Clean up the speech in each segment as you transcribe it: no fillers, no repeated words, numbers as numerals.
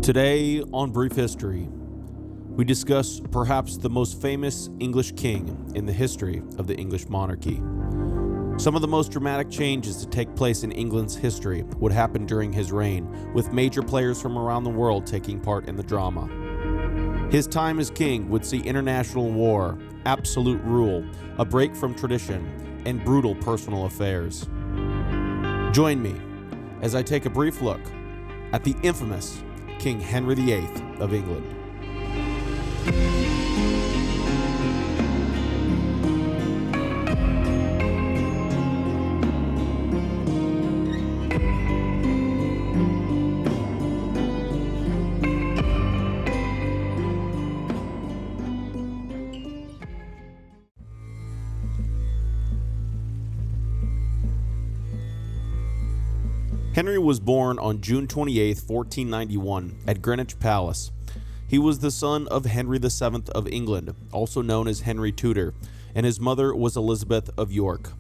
Today on Brief History, we discuss perhaps the most famous English king in the history of the English monarchy. Some of the most dramatic changes to take place in England's history would happen during his reign, with major players from around the world taking part in the drama. His time as king would see international war, absolute rule, a break from tradition, and brutal personal affairs. Join me as I take a brief look at the infamous King Henry VIII of England. Henry was born on June 28, 1491, at Greenwich Palace. He was the son of Henry VII of England, also known as Henry Tudor, and his mother was Elizabeth of York.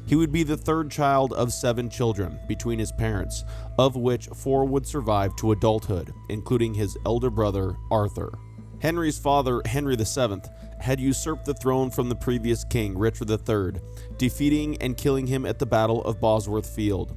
He would be the third child of 7 children between his parents, of which 4 would survive to adulthood, including his elder brother, Arthur. Henry's father, Henry VII, had usurped the throne from the previous king, Richard III, defeating and killing him at the Battle of Bosworth Field.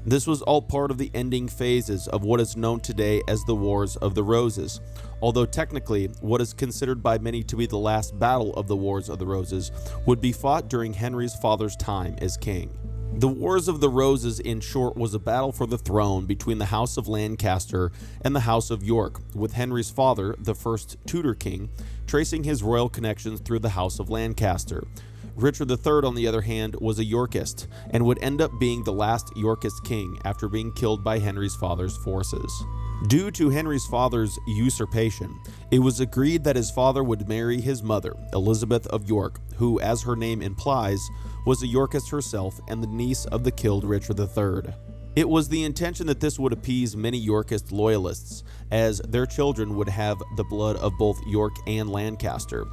This was all part of the ending phases of what is known today as the Wars of the Roses, although technically what is considered by many to be the last battle of the Wars of the Roses would be fought during Henry's father's time as king. The Wars of the Roses, in short, was a battle for the throne between the House of Lancaster and the House of York, with Henry's father, the first Tudor king, tracing his royal connections through the House of Lancaster. Richard III, on the other hand, was a Yorkist and would end up being the last Yorkist king after being killed by Henry's father's forces. Due to Henry's father's usurpation, it was agreed that his father would marry his mother, Elizabeth of York, who, as her name implies, was a Yorkist herself and the niece of the killed Richard III. It was the intention that this would appease many Yorkist loyalists, as their children would have the blood of both York and Lancaster.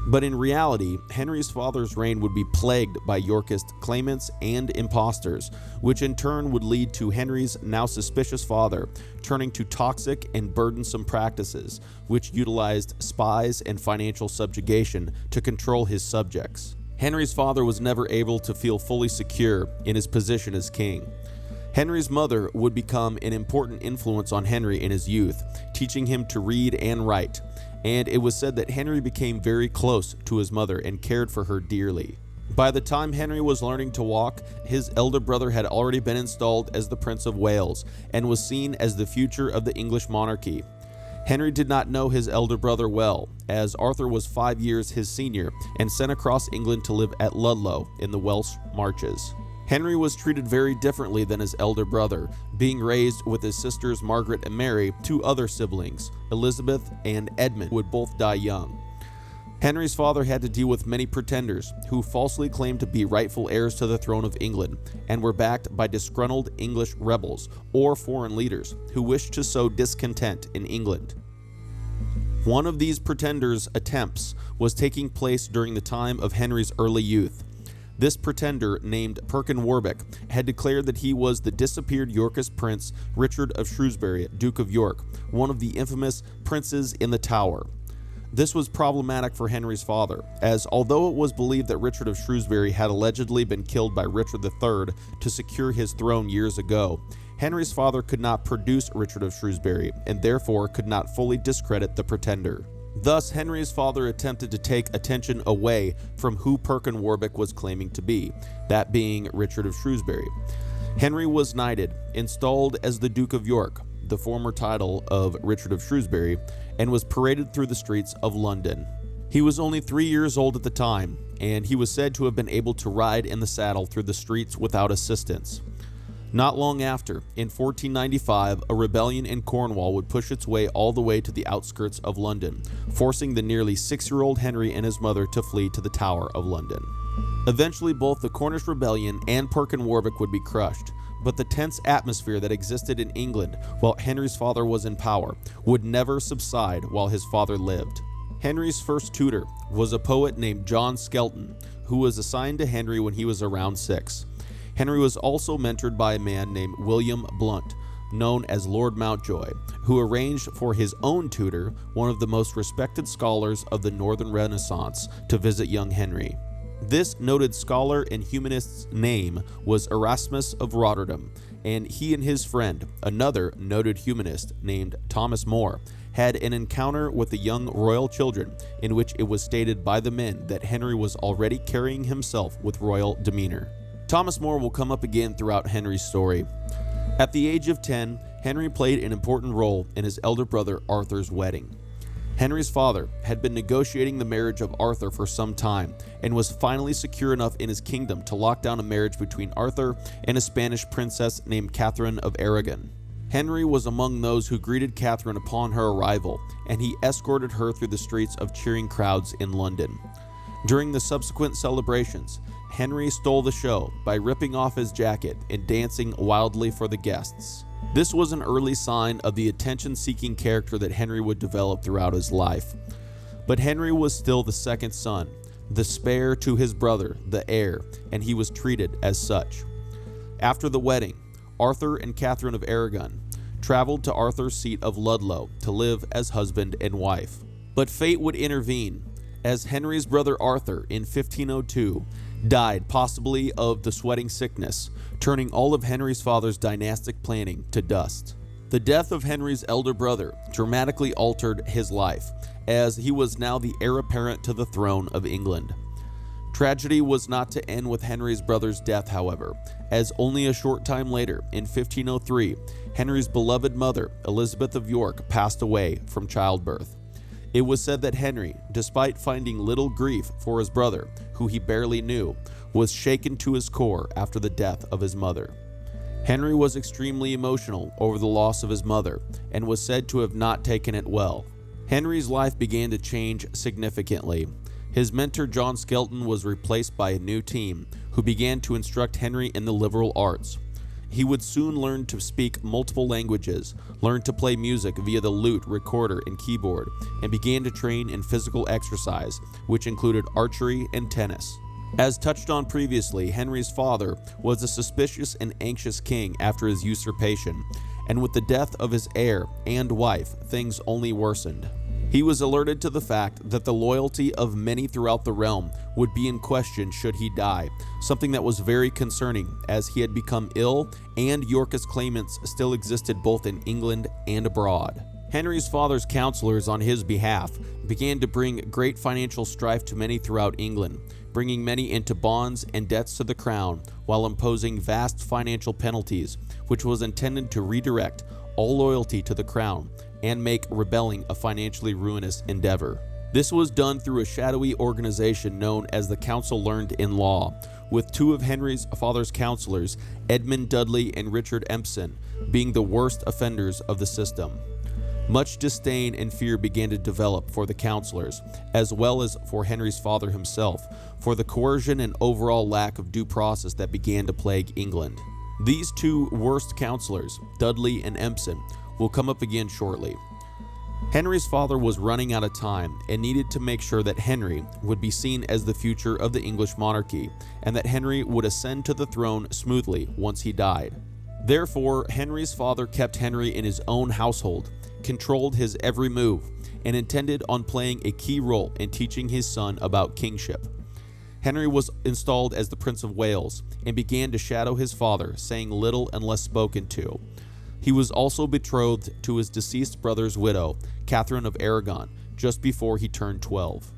But in reality, Henry's father's reign would be plagued by Yorkist claimants and impostors, which in turn would lead to Henry's now suspicious father turning to toxic and burdensome practices, which utilized spies and financial subjugation to control his subjects. Henry's father was never able to feel fully secure in his position as king. Henry's mother would become an important influence on Henry in his youth, teaching him to read and write, and it was said that Henry became very close to his mother and cared for her dearly. By the time Henry was learning to walk, his elder brother had already been installed as the Prince of Wales and was seen as the future of the English monarchy. Henry did not know his elder brother well, as Arthur was 5 years his senior and sent across England to live at Ludlow in the Welsh Marches. Henry was treated very differently than his elder brother, being raised with his sisters Margaret and Mary. 2 other siblings, Elizabeth and Edmund, would both die young. Henry's father had to deal with many pretenders who falsely claimed to be rightful heirs to the throne of England and were backed by disgruntled English rebels or foreign leaders who wished to sow discontent in England. One of these pretenders' attempts was taking place during the time of Henry's early youth. This pretender, named Perkin Warbeck, had declared that he was the disappeared Yorkist prince Richard of Shrewsbury, Duke of York, one of the infamous princes in the Tower. This was problematic for Henry's father, as although it was believed that Richard of Shrewsbury had allegedly been killed by Richard III to secure his throne years ago, Henry's father could not produce Richard of Shrewsbury and therefore could not fully discredit the pretender. Thus, Henry's father attempted to take attention away from who Perkin Warbeck was claiming to be, that being Richard of Shrewsbury. Henry was knighted, installed as the Duke of York, the former title of Richard of Shrewsbury, and was paraded through the streets of London. He was only 3 years old at the time, and he was said to have been able to ride in the saddle through the streets without assistance. Not long after, in 1495, a rebellion in Cornwall would push its way all the way to the outskirts of London, forcing the nearly 6-year-old Henry and his mother to flee to the Tower of London. Eventually, both the Cornish Rebellion and Perkin Warbeck would be crushed, but the tense atmosphere that existed in England while Henry's father was in power would never subside while his father lived. Henry's first tutor was a poet named John Skelton, who was assigned to Henry when he was around 6. Henry was also mentored by a man named William Blount, known as Lord Mountjoy, who arranged for his own tutor, one of the most respected scholars of the Northern Renaissance, to visit young Henry. This noted scholar and humanist's name was Erasmus of Rotterdam, and he and his friend, another noted humanist named Thomas More, had an encounter with the young royal children in which it was stated by the men that Henry was already carrying himself with royal demeanor. Thomas More will come up again throughout Henry's story. At the age of 10, Henry played an important role in his elder brother Arthur's wedding. Henry's father had been negotiating the marriage of Arthur for some time and was finally secure enough in his kingdom to lock down a marriage between Arthur and a Spanish princess named Catherine of Aragon. Henry was among those who greeted Catherine upon her arrival, and he escorted her through the streets of cheering crowds in London. During the subsequent celebrations, Henry stole the show by ripping off his jacket and dancing wildly for the guests. This was an early sign of the attention-seeking character that Henry would develop throughout his life. But Henry was still the second son, the spare to his brother, the heir, and he was treated as such. After the wedding, Arthur and Catherine of Aragon traveled to Arthur's seat of Ludlow to live as husband and wife. But fate would intervene, as Henry's brother Arthur in 1502 died, possibly of the sweating sickness, turning all of Henry's father's dynastic planning to dust. The death of Henry's elder brother dramatically altered his life, as he was now the heir apparent to the throne of England. Tragedy was not to end with Henry's brother's death, however, as only a short time later, in 1503, Henry's beloved mother, Elizabeth of York, passed away from childbirth. It was said that Henry, despite finding little grief for his brother, who he barely knew, was shaken to his core after the death of his mother. Henry was extremely emotional over the loss of his mother and was said to have not taken it well. Henry's life began to change significantly. His mentor John Skelton was replaced by a new team who began to instruct Henry in the liberal arts. He would soon learn to speak multiple languages, learn to play music via the lute, recorder, and keyboard, and began to train in physical exercise, which included archery and tennis. As touched on previously, Henry's father was a suspicious and anxious king after his usurpation, and with the death of his heir and wife, things only worsened. He was alerted to the fact that the loyalty of many throughout the realm would be in question should he die, something that was very concerning as he had become ill and Yorkist claimants still existed both in England and abroad. Henry's father's counselors on his behalf began to bring great financial strife to many throughout England, bringing many into bonds and debts to the crown while imposing vast financial penalties, which was intended to redirect all loyalty to the crown and make rebelling a financially ruinous endeavor. This was done through a shadowy organization known as the Council Learned in Law, with two of Henry's father's counselors, Edmund Dudley and Richard Empson, being the worst offenders of the system. Much disdain and fear began to develop for the counselors, as well as for Henry's father himself, for the coercion and overall lack of due process that began to plague England. These two worst counselors, Dudley and Empson, will come up again shortly. Henry's father was running out of time and needed to make sure that Henry would be seen as the future of the English monarchy and that Henry would ascend to the throne smoothly once he died. Therefore, Henry's father kept Henry in his own household, controlled his every move, and intended on playing a key role in teaching his son about kingship. Henry was installed as the Prince of Wales and began to shadow his father, saying little unless spoken to. He was also betrothed to his deceased brother's widow, Catherine of Aragon, just before he turned 12.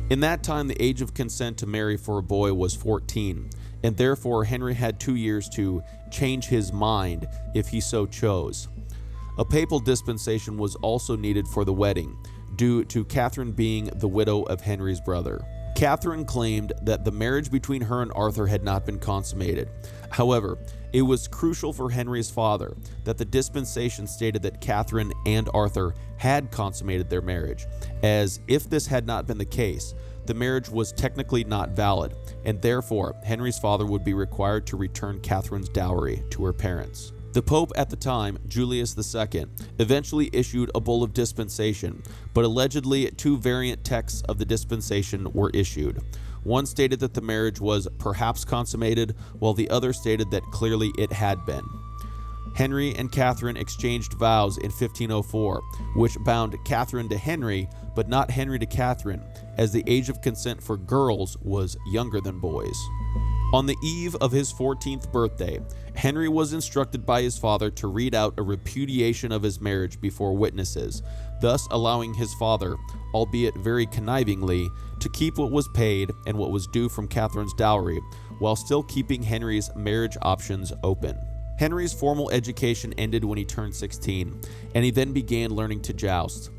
In that time, the age of consent to marry for a boy was 14, and therefore Henry had 2 years to change his mind if he so chose. A papal dispensation was also needed for the wedding, due to Catherine being the widow of Henry's brother. Catherine claimed that the marriage between her and Arthur had not been consummated. However, it was crucial for Henry's father that the dispensation stated that Catherine and Arthur had consummated their marriage, as if this had not been the case, the marriage was technically not valid, and therefore Henry's father would be required to return Catherine's dowry to her parents. The Pope at the time, Julius II, eventually issued a bull of dispensation, but allegedly 2 variant texts of the dispensation were issued. One stated that the marriage was perhaps consummated, while the other stated that clearly it had been. Henry and Catherine exchanged vows in 1504, which bound Catherine to Henry, but not Henry to Catherine, as the age of consent for girls was younger than boys. On the eve of his 14th birthday, Henry was instructed by his father to read out a repudiation of his marriage before witnesses, thus allowing his father, albeit very connivingly, to keep what was paid and what was due from Catherine's dowry, while still keeping Henry's marriage options open. Henry's formal education ended when he turned 16, and he then began learning to joust.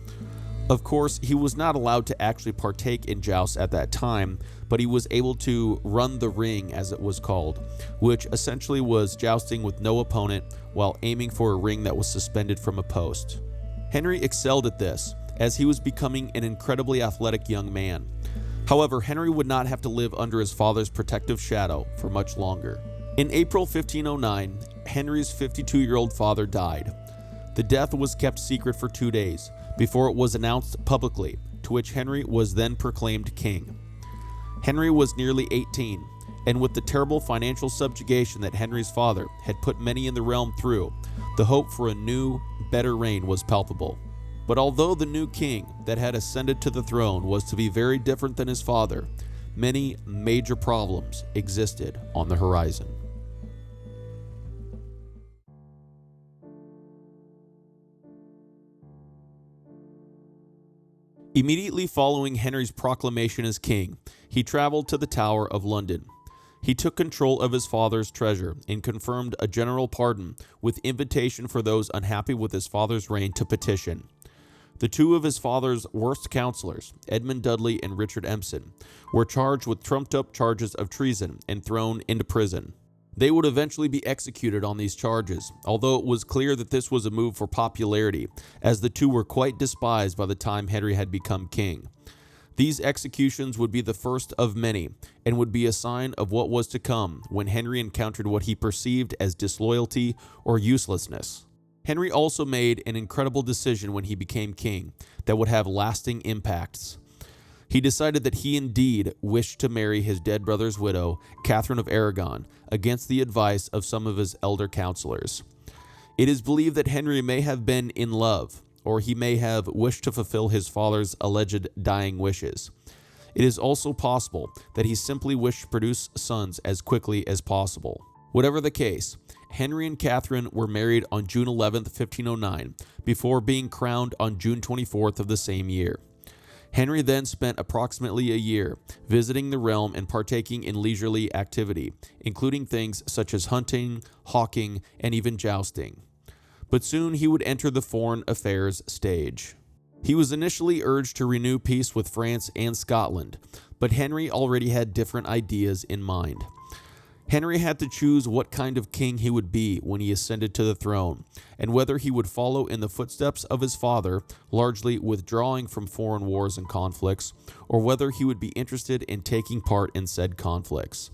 Of course, he was not allowed to actually partake in jousts at that time, but he was able to run the ring, as it was called, which essentially was jousting with no opponent while aiming for a ring that was suspended from a post. Henry excelled at this, as he was becoming an incredibly athletic young man. However, Henry would not have to live under his father's protective shadow for much longer. In April 1509, Henry's 52-year-old father died. The death was kept secret for 2 days, before it was announced publicly, to which Henry was then proclaimed king. Henry was nearly 18, and with the terrible financial subjugation that Henry's father had put many in the realm through, the hope for a new, better reign was palpable. But although the new king that had ascended to the throne was to be very different than his father, many major problems existed on the horizon. Immediately following Henry's proclamation as king, he traveled to the Tower of London. He took control of his father's treasure and confirmed a general pardon with invitation for those unhappy with his father's reign to petition. The two of his father's worst counselors, Edmund Dudley and Richard Empson, were charged with trumped-up charges of treason and thrown into prison. They would eventually be executed on these charges, although it was clear that this was a move for popularity, as the two were quite despised by the time Henry had become king. These executions would be the first of many, and would be a sign of what was to come when Henry encountered what he perceived as disloyalty or uselessness. Henry also made an incredible decision when he became king that would have lasting impacts. He decided that he indeed wished to marry his dead brother's widow, Catherine of Aragon, against the advice of some of his elder counselors. It is believed that Henry may have been in love, or he may have wished to fulfill his father's alleged dying wishes. It is also possible that he simply wished to produce sons as quickly as possible. Whatever the case, Henry and Catherine were married on June 11, 1509, before being crowned on June 24th of the same year. Henry then spent approximately a year visiting the realm and partaking in leisurely activity, including things such as hunting, hawking, and even jousting. But soon he would enter the foreign affairs stage. He was initially urged to renew peace with France and Scotland, but Henry already had different ideas in mind. Henry had to choose what kind of king he would be when he ascended to the throne, and whether he would follow in the footsteps of his father, largely withdrawing from foreign wars and conflicts, or whether he would be interested in taking part in said conflicts.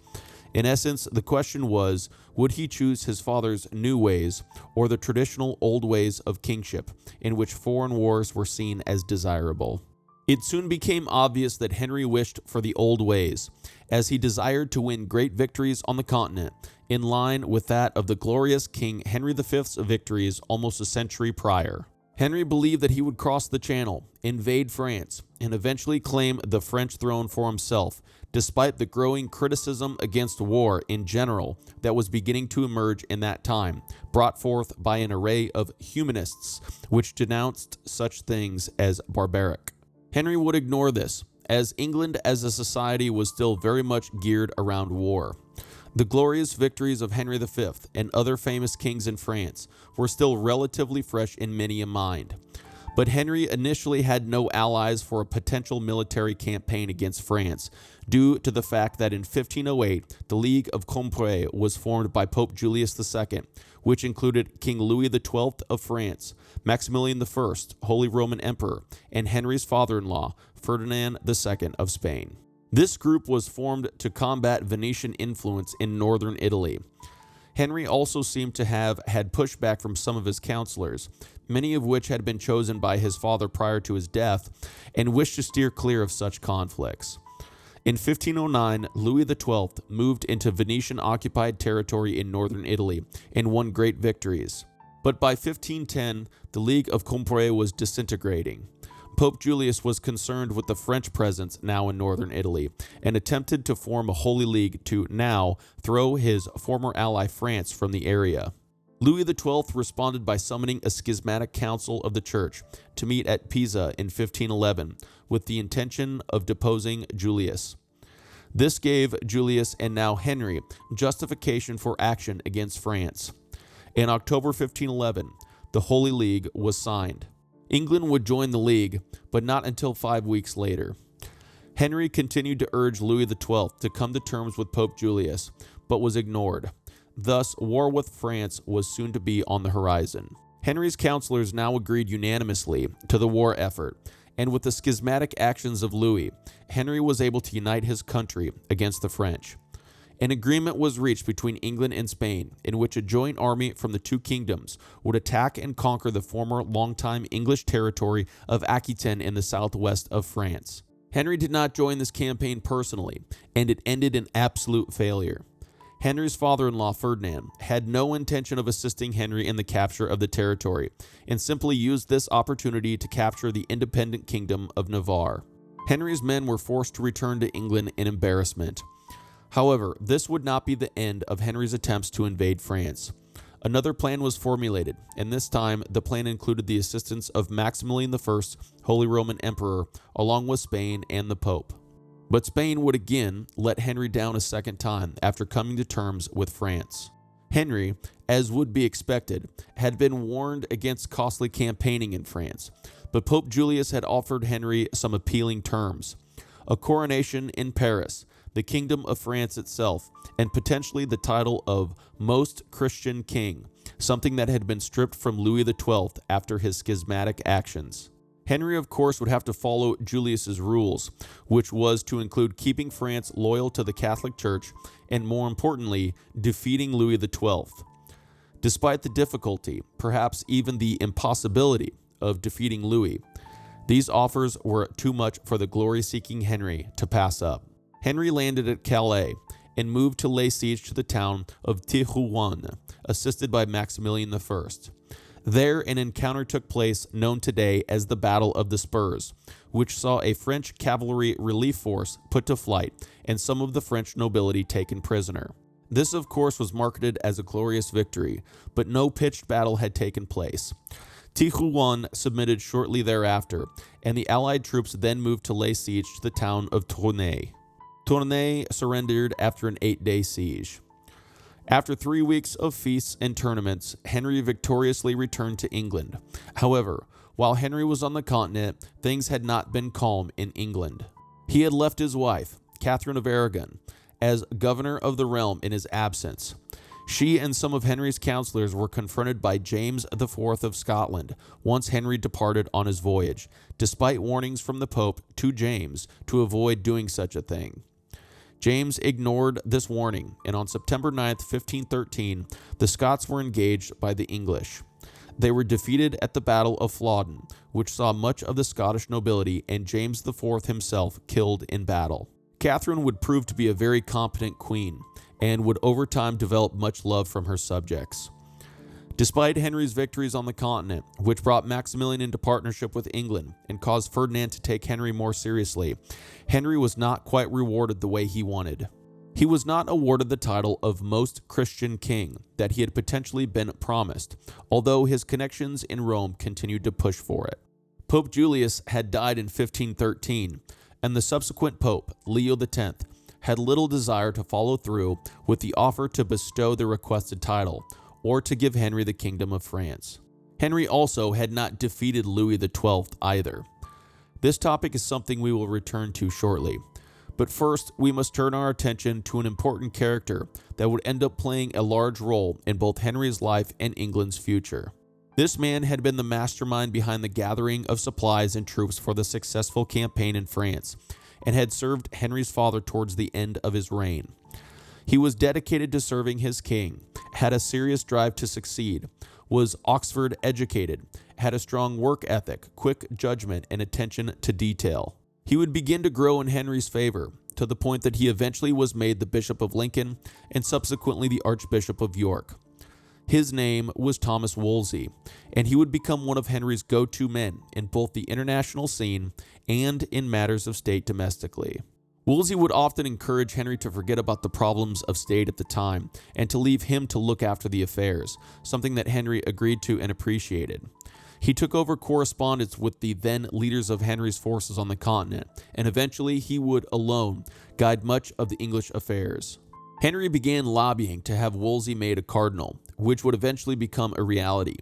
In essence, the question was, would he choose his father's new ways or the traditional old ways of kingship, in which foreign wars were seen as desirable? It soon became obvious that Henry wished for the old ways, as he desired to win great victories on the continent, in line with that of the glorious King Henry V's victories almost a century prior. Henry believed that he would cross the Channel, invade France, and eventually claim the French throne for himself, despite the growing criticism against war in general that was beginning to emerge in that time, brought forth by an array of humanists which denounced such things as barbaric. Henry would ignore this, as England as a society was still very much geared around war. The glorious victories of Henry V and other famous kings in France were still relatively fresh in many a mind. But Henry initially had no allies for a potential military campaign against France, due to the fact that in 1508, the League of Compré was formed by Pope Julius II, which included King Louis XII of France, Maximilian I, Holy Roman Emperor, and Henry's father-in-law, Ferdinand II of Spain. This group was formed to combat Venetian influence in northern Italy. Henry also seemed to have had pushback from some of his counselors, many of which had been chosen by his father prior to his death, and wished to steer clear of such conflicts. In 1509, Louis XII moved into Venetian-occupied territory in northern Italy and won great victories. But by 1510, the League of Compre was disintegrating. Pope Julius was concerned with the French presence now in northern Italy and attempted to form a Holy League to now throw his former ally France from the area. Louis XII responded by summoning a schismatic council of the church to meet at Pisa in 1511 with the intention of deposing Julius. This gave Julius and now Henry justification for action against France. In October 1511, the Holy League was signed. England would join the League, but not until 5 weeks later. Henry continued to urge Louis XII to come to terms with Pope Julius, but was ignored. Thus, war with France was soon to be on the horizon. Henry's counselors now agreed unanimously to the war effort, and with the schismatic actions of Louis, Henry was able to unite his country against the French. An agreement was reached between England and Spain, in which a joint army from the two kingdoms would attack and conquer the former longtime English territory of Aquitaine in the southwest of France. Henry did not join this campaign personally, and it ended in absolute failure. Henry's father-in-law, Ferdinand, had no intention of assisting Henry in the capture of the territory, and simply used this opportunity to capture the independent kingdom of Navarre. Henry's men were forced to return to England in embarrassment. However, this would not be the end of Henry's attempts to invade France. Another plan was formulated, and this time the plan included the assistance of Maximilian I, Holy Roman Emperor, along with Spain and the Pope. But Spain would again let Henry down a second time after coming to terms with France. Henry, as would be expected, had been warned against costly campaigning in France, but Pope Julius had offered Henry some appealing terms: a coronation in Paris, the Kingdom of France itself, and potentially the title of Most Christian King, something that had been stripped from Louis XII after his schismatic actions. Henry, of course, would have to follow Julius's rules, which was to include keeping France loyal to the Catholic Church and, more importantly, defeating Louis XII. Despite the difficulty, perhaps even the impossibility, of defeating Louis, these offers were too much for the glory-seeking Henry to pass up. Henry landed at Calais and moved to lay siege to the town of Tirouanne, assisted by Maximilian I. There, an encounter took place known today as the Battle of the Spurs, which saw a French cavalry relief force put to flight and some of the French nobility taken prisoner. This, of course, was marketed as a glorious victory, but no pitched battle had taken place. Tirouanne submitted shortly thereafter, and the Allied troops then moved to lay siege to the town of Tournai. Tournai surrendered after an 8-day siege. After 3 weeks of feasts and tournaments, Henry victoriously returned to England. However, while Henry was on the continent, things had not been calm in England. He had left his wife, Catherine of Aragon, as governor of the realm in his absence. She and some of Henry's counselors were confronted by James IV of Scotland once Henry departed on his voyage, despite warnings from the Pope to James to avoid doing such a thing. James ignored this warning, and on September 9, 1513, the Scots were engaged by the English. They were defeated at the Battle of Flodden, which saw much of the Scottish nobility and James IV himself killed in battle. Catherine would prove to be a very competent queen, and would over time develop much love from her subjects. Despite Henry's victories on the continent, which brought Maximilian into partnership with England and caused Ferdinand to take Henry more seriously, Henry was not quite rewarded the way he wanted. He was not awarded the title of Most Christian King that he had potentially been promised, although his connections in Rome continued to push for it. Pope Julius had died in 1513, and the subsequent Pope, Leo X, had little desire to follow through with the offer to bestow the requested title, or to give Henry the Kingdom of France. Henry also had not defeated Louis XII either. This topic is something we will return to shortly. But first, we must turn our attention to an important character that would end up playing a large role in both Henry's life and England's future. This man had been the mastermind behind the gathering of supplies and troops for the successful campaign in France, and had served Henry's father towards the end of his reign. He was dedicated to serving his king, had a serious drive to succeed, was Oxford educated, had a strong work ethic, quick judgment, and attention to detail. He would begin to grow in Henry's favor, to the point that he eventually was made the Bishop of Lincoln and subsequently the Archbishop of York. His name was Thomas Wolsey, and he would become one of Henry's go-to men in both the international scene and in matters of state domestically. Wolsey would often encourage Henry to forget about the problems of state at the time and to leave him to look after the affairs, something that Henry agreed to and appreciated. He took over correspondence with the then leaders of Henry's forces on the continent, and eventually he would alone guide much of the English affairs. Henry began lobbying to have Wolsey made a cardinal, which would eventually become a reality,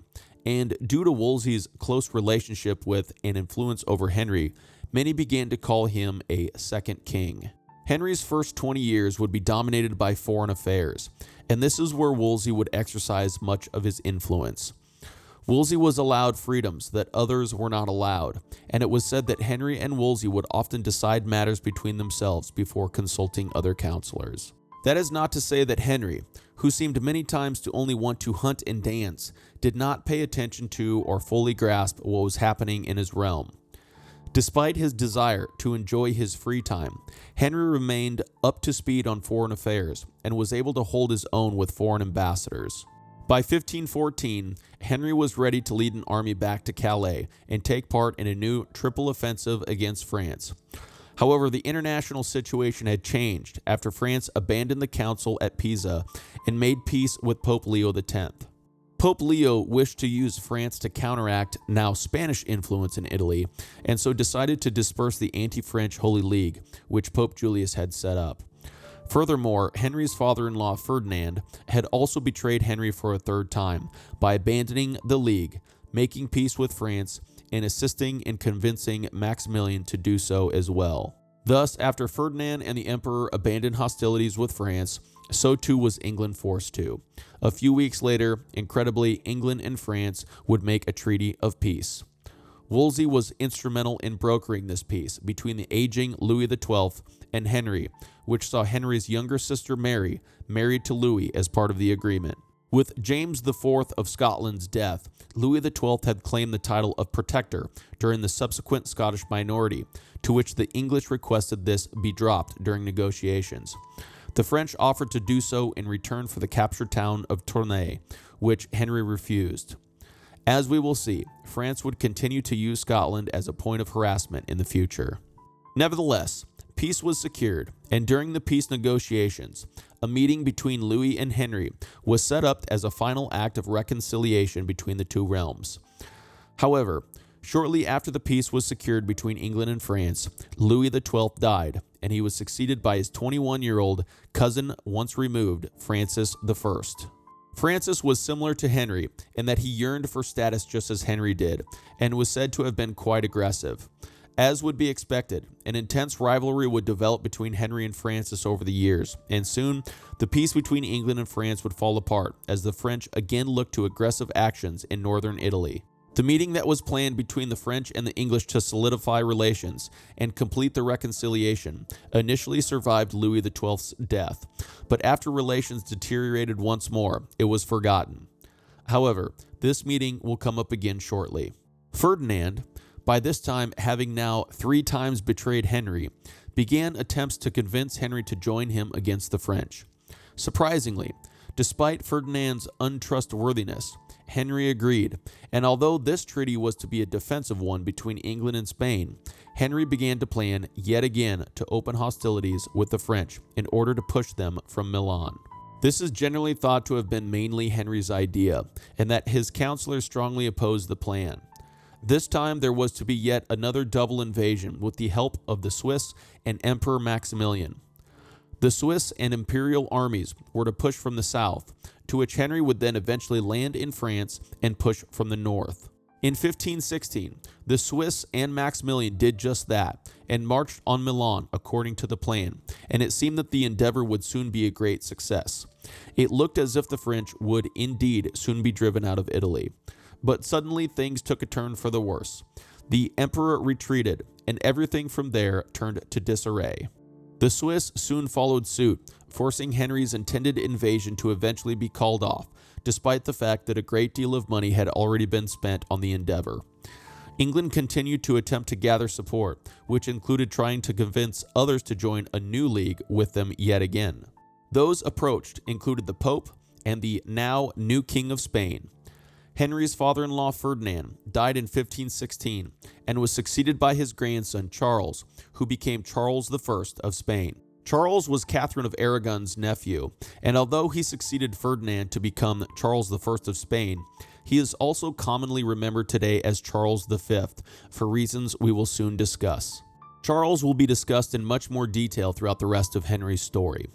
and due to Wolsey's close relationship with and influence over Henry, many began to call him a second king. Henry's first 20 years would be dominated by foreign affairs, and this is where Wolsey would exercise much of his influence. Wolsey was allowed freedoms that others were not allowed, and it was said that Henry and Wolsey would often decide matters between themselves before consulting other counselors. That is not to say that Henry, who seemed many times to only want to hunt and dance, did not pay attention to or fully grasp what was happening in his realm. Despite his desire to enjoy his free time, Henry remained up to speed on foreign affairs and was able to hold his own with foreign ambassadors. By 1514, Henry was ready to lead an army back to Calais and take part in a new triple offensive against France. However, the international situation had changed after France abandoned the council at Pisa and made peace with Pope Leo X. Pope Leo wished to use France to counteract now Spanish influence in Italy, and so decided to disperse the anti-French Holy League, which Pope Julius had set up. Furthermore, Henry's father-in-law Ferdinand had also betrayed Henry for a third time by abandoning the League, making peace with France, and assisting in convincing Maximilian to do so as well. Thus, after Ferdinand and the Emperor abandoned hostilities with France, so too was England forced to. A few weeks later, incredibly, England and France would make a treaty of peace. Wolsey was instrumental in brokering this peace between the aging Louis XII and Henry, which saw Henry's younger sister Mary married to Louis as part of the agreement. With James IV of Scotland's death, Louis XII had claimed the title of Protector during the subsequent Scottish minority, to which the English requested this be dropped during negotiations. The French offered to do so in return for the captured town of Tournai, which Henry refused. As we will see, France would continue to use Scotland as a point of harassment in the future. Nevertheless, peace was secured, and during the peace negotiations, a meeting between Louis and Henry was set up as a final act of reconciliation between the two realms. However, shortly after the peace was secured between England and France, Louis XII died, and he was succeeded by his 21-year-old cousin once removed, Francis I. Francis was similar to Henry in that he yearned for status just as Henry did, and was said to have been quite aggressive. As would be expected, an intense rivalry would develop between Henry and Francis over the years, and soon the peace between England and France would fall apart as the French again looked to aggressive actions in northern Italy. The meeting that was planned between the French and the English to solidify relations and complete the reconciliation initially survived Louis XII's death, but after relations deteriorated once more, it was forgotten. However, this meeting will come up again shortly. Ferdinand, by this time having now 3 times betrayed Henry, began attempts to convince Henry to join him against the French. Surprisingly, despite Ferdinand's untrustworthiness, Henry agreed, and although this treaty was to be a defensive one between England and Spain, Henry began to plan yet again to open hostilities with the French in order to push them from Milan. This is generally thought to have been mainly Henry's idea, and that his counselors strongly opposed the plan. This time there was to be yet another double invasion with the help of the Swiss and Emperor Maximilian. The Swiss and imperial armies were to push from the south, to which Henry would then eventually land in France and push from the north. In 1516, the Swiss and Maximilian did just that and marched on Milan according to the plan, and it seemed that the endeavor would soon be a great success. It looked as if the French would indeed soon be driven out of Italy. But suddenly things took a turn for the worse. The emperor retreated, and everything from there turned to disarray. The Swiss soon followed suit, forcing Henry's intended invasion to eventually be called off, despite the fact that a great deal of money had already been spent on the endeavor. England continued to attempt to gather support, which included trying to convince others to join a new league with them yet again. Those approached included the Pope and the now new King of Spain. Henry's father-in-law Ferdinand died in 1516 and was succeeded by his grandson Charles, who became Charles I of Spain. Charles was Catherine of Aragon's nephew, and although he succeeded Ferdinand to become Charles I of Spain, he is also commonly remembered today as Charles V, for reasons we will soon discuss. Charles will be discussed in much more detail throughout the rest of Henry's story.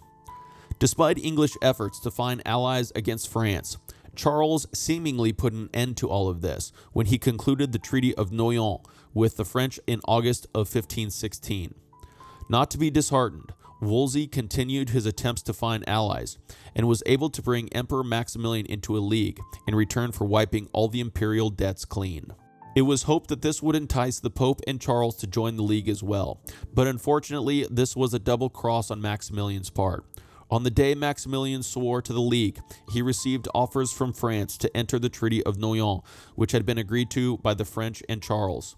Despite English efforts to find allies against France, Charles seemingly put an end to all of this when he concluded the Treaty of Noyon with the French in August of 1516. Not to be disheartened, Wolsey continued his attempts to find allies and was able to bring Emperor Maximilian into a league in return for wiping all the imperial debts clean. It was hoped that this would entice the Pope and Charles to join the league as well, but unfortunately this was a double cross on Maximilian's part. On the day Maximilian swore to the League, he received offers from France to enter the Treaty of Noyon, which had been agreed to by the French and Charles.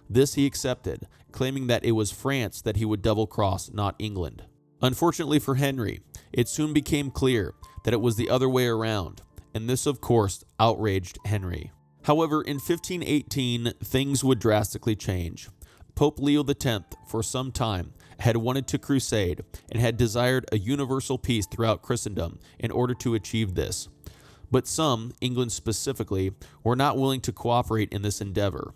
This he accepted, claiming that it was France that he would double-cross, not England. Unfortunately for Henry, it soon became clear that it was the other way around, and this, of course, outraged Henry. However, in 1518, things would drastically change. Pope Leo X, for some time, had wanted to crusade and had desired a universal peace throughout Christendom in order to achieve this. But some, England specifically, were not willing to cooperate in this endeavor.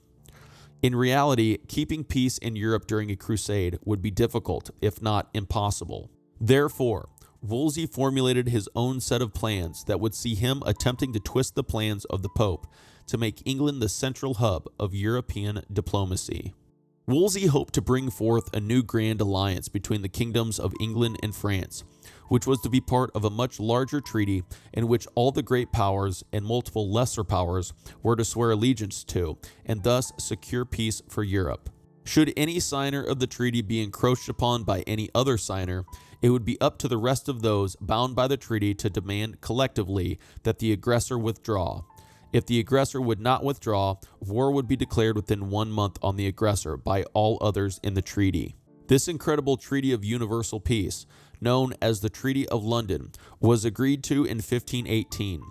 In reality, keeping peace in Europe during a crusade would be difficult, if not impossible. Therefore, Wolsey formulated his own set of plans that would see him attempting to twist the plans of the Pope to make England the central hub of European diplomacy. Wolsey hoped to bring forth a new grand alliance between the kingdoms of England and France, which was to be part of a much larger treaty in which all the great powers and multiple lesser powers were to swear allegiance to, and thus secure peace for Europe. Should any signer of the treaty be encroached upon by any other signer, it would be up to the rest of those bound by the treaty to demand collectively that the aggressor withdraw. If the aggressor would not withdraw, war would be declared within 1 month on the aggressor by all others in the treaty. This incredible treaty of universal peace, known as the Treaty of London, was agreed to in 1518.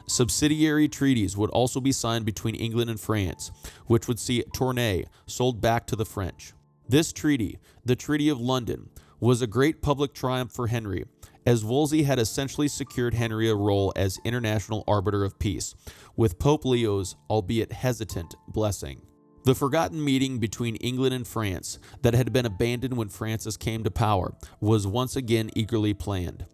Subsidiary treaties would also be signed between England and France, which would see Tournai sold back to the French. This treaty, the Treaty of London, was a great public triumph for Henry, as Wolsey had essentially secured Henry a role as international arbiter of peace, with Pope Leo's, albeit hesitant, blessing. The forgotten meeting between England and France that had been abandoned when Francis came to power was once again eagerly planned.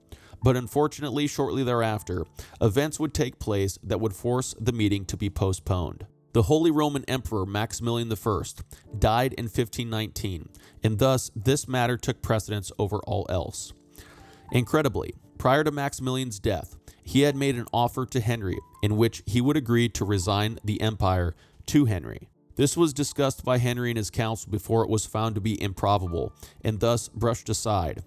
But unfortunately, shortly thereafter, events would take place that would force the meeting to be postponed. The Holy Roman Emperor Maximilian I died in 1519, and thus this matter took precedence over all else. Incredibly, prior to Maximilian's death, he had made an offer to Henry in which he would agree to resign the empire to Henry. This was discussed by Henry and his council before it was found to be improbable, and thus brushed aside.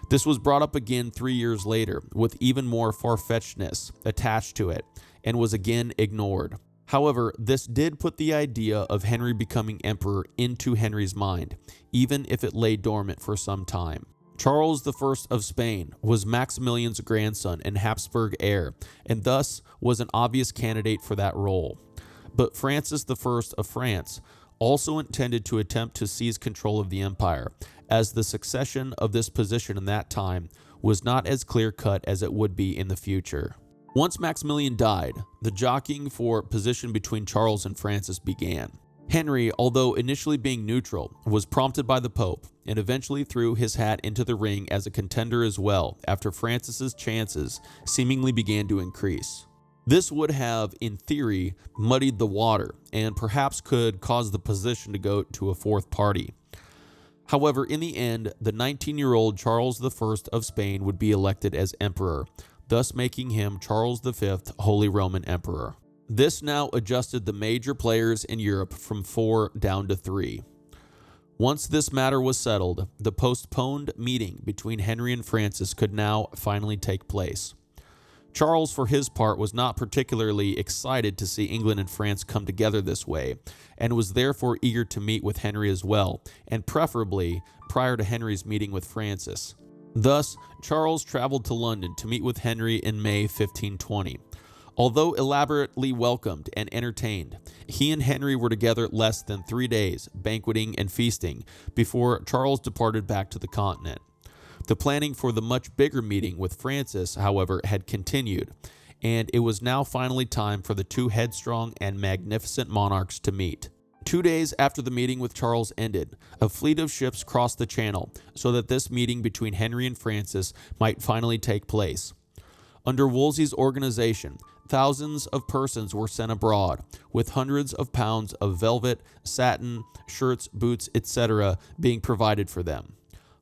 This was brought up again 3 years later, with even more far-fetchedness attached to it, and was again ignored. However, this did put the idea of Henry becoming emperor into Henry's mind, even if it lay dormant for some time. Charles I of Spain was Maximilian's grandson and Habsburg heir, and thus was an obvious candidate for that role. But Francis I of France also intended to attempt to seize control of the empire, as the succession of this position in that time was not as clear-cut as it would be in the future. Once Maximilian died, the jockeying for position between Charles and Francis began. Henry, although initially being neutral, was prompted by the Pope and eventually threw his hat into the ring as a contender as well after Francis's chances seemingly began to increase. This would have, in theory, muddied the water and perhaps could cause the position to go to a fourth party. However, in the end, the 19-year-old Charles I of Spain would be elected as emperor, thus making him Charles V, Holy Roman Emperor. This now adjusted the major players in Europe from 4 down to 3. Once this matter was settled, the postponed meeting between Henry and Francis could now finally take place. Charles, for his part, was not particularly excited to see England and France come together this way, and was therefore eager to meet with Henry as well, and preferably prior to Henry's meeting with Francis. Thus, Charles traveled to London to meet with Henry in May 1520. Although elaborately welcomed and entertained, he and Henry were together less than 3 days, banqueting and feasting, before Charles departed back to the continent. The planning for the much bigger meeting with Francis, however, had continued, and it was now finally time for the two headstrong and magnificent monarchs to meet. 2 days after the meeting with Charles ended, a fleet of ships crossed the Channel so that this meeting between Henry and Francis might finally take place. Under Wolsey's organization, thousands of persons were sent abroad, with hundreds of pounds of velvet, satin, shirts, boots, etc. being provided for them.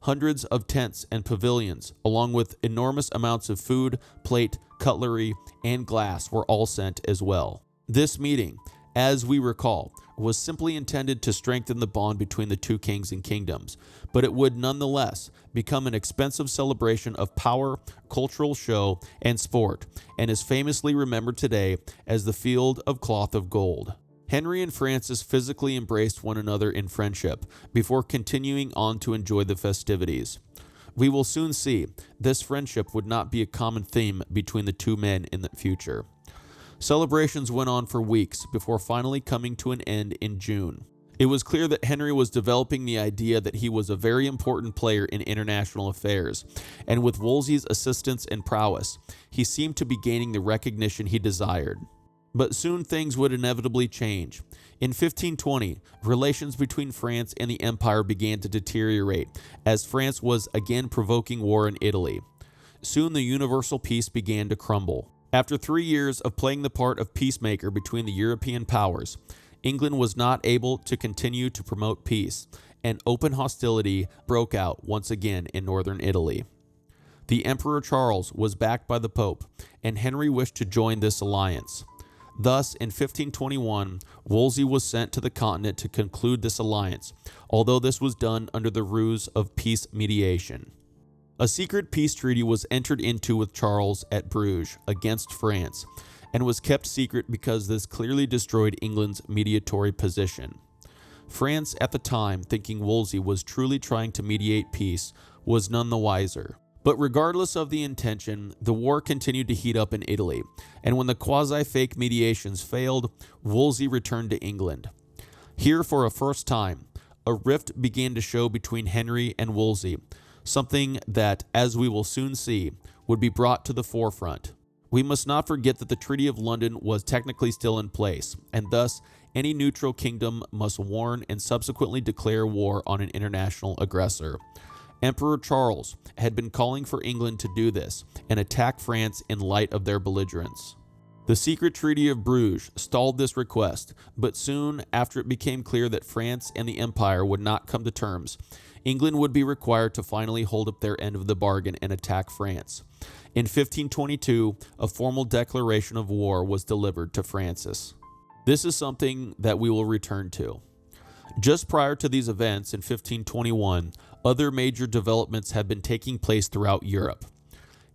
Hundreds of tents and pavilions, along with enormous amounts of food, plate, cutlery, and glass were all sent as well. This meeting, as we recall, was simply intended to strengthen the bond between the two kings and kingdoms, but it would nonetheless become an expensive celebration of power, cultural show, and sport, and is famously remembered today as the Field of Cloth of Gold. Henry and Francis physically embraced one another in friendship before continuing on to enjoy the festivities. We will soon see this friendship would not be a common theme between the two men in the future. Celebrations went on for weeks before finally coming to an end in June. It was clear that Henry was developing the idea that he was a very important player in international affairs, and with Wolsey's assistance and prowess, he seemed to be gaining the recognition he desired. But soon things would inevitably change. In 1520, relations between France and the Empire began to deteriorate, as France was again provoking war in Italy. Soon the universal peace began to crumble. After 3 years of playing the part of peacemaker between the European powers, England was not able to continue to promote peace, and open hostility broke out once again in northern Italy. The Emperor Charles was backed by the Pope, and Henry wished to join this alliance. Thus, in 1521, Wolsey was sent to the continent to conclude this alliance, although this was done under the ruse of peace mediation. A secret peace treaty was entered into with Charles at Bruges against France, and was kept secret because this clearly destroyed England's mediatory position. France at the time, thinking Wolsey was truly trying to mediate peace, was none the wiser. But regardless of the intention, the war continued to heat up in Italy, and when the quasi-fake mediations failed, Wolsey returned to England. Here, for a first time, a rift began to show between Henry and Wolsey, something that, as we will soon see, would be brought to the forefront. We must not forget that the Treaty of London was technically still in place, and thus any neutral kingdom must warn and subsequently declare war on an international aggressor. Emperor Charles had been calling for England to do this and attack France in light of their belligerence. The secret Treaty of Bruges stalled this request, but soon after it became clear that France and the Empire would not come to terms, England would be required to finally hold up their end of the bargain and attack France. In 1522, a formal declaration of war was delivered to Francis. This is something that we will return to. Just prior to these events in 1521, other major developments had been taking place throughout Europe.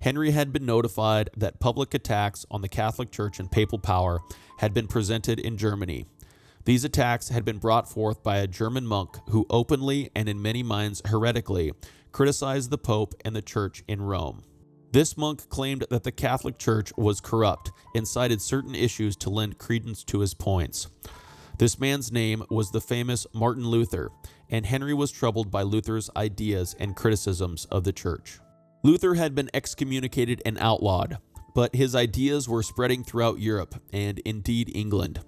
Henry had been notified that public attacks on the Catholic Church and papal power had been presented in Germany. These attacks had been brought forth by a German monk who openly and in many minds heretically criticized the Pope and the Church in Rome. This monk claimed that the Catholic Church was corrupt and cited certain issues to lend credence to his points. This man's name was the famous Martin Luther, and Henry was troubled by Luther's ideas and criticisms of the Church. Luther had been excommunicated and outlawed, but his ideas were spreading throughout Europe and indeed England.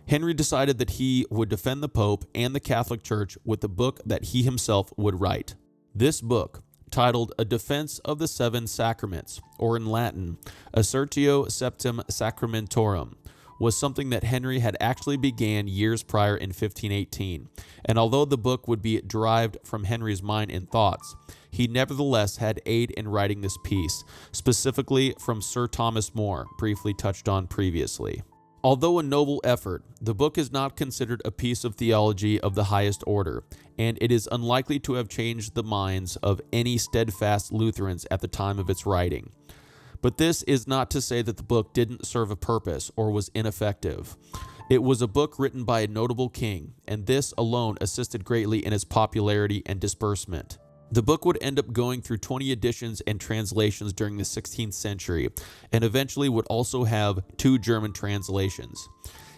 Henry decided that he would defend the Pope and the Catholic Church with a book that he himself would write. This book, titled A Defense of the Seven Sacraments, or in Latin, Assertio Septem Sacramentorum, was something that Henry had actually began years prior in 1518, and although the book would be derived from Henry's mind and thoughts, he nevertheless had aid in writing this piece, specifically from Sir Thomas More, briefly touched on previously. Although a noble effort, the book is not considered a piece of theology of the highest order, and it is unlikely to have changed the minds of any steadfast Lutherans at the time of its writing. But this is not to say that the book didn't serve a purpose or was ineffective. It was a book written by a notable king, and this alone assisted greatly in its popularity and disbursement. The book would end up going through 20 editions and translations during the 16th century, and eventually would also have 2 German translations.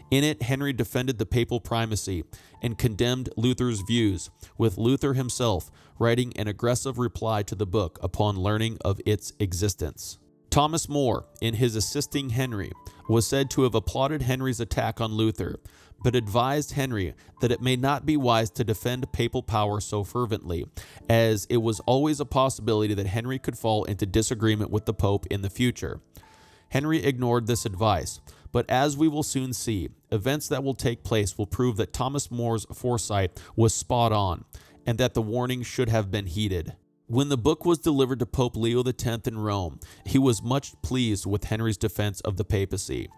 In it, Henry defended the papal primacy and condemned Luther's views, with Luther himself writing an aggressive reply to the book upon learning of its existence. Thomas More, in his Assisting Henry, was said to have applauded Henry's attack on Luther, but advised Henry that it may not be wise to defend papal power so fervently, as it was always a possibility that Henry could fall into disagreement with the Pope in the future. Henry ignored this advice, but as we will soon see, events that will take place will prove that Thomas More's foresight was spot on, and that the warning should have been heeded. When the book was delivered to Pope Leo X in Rome, he was much pleased with Henry's defense of the papacy.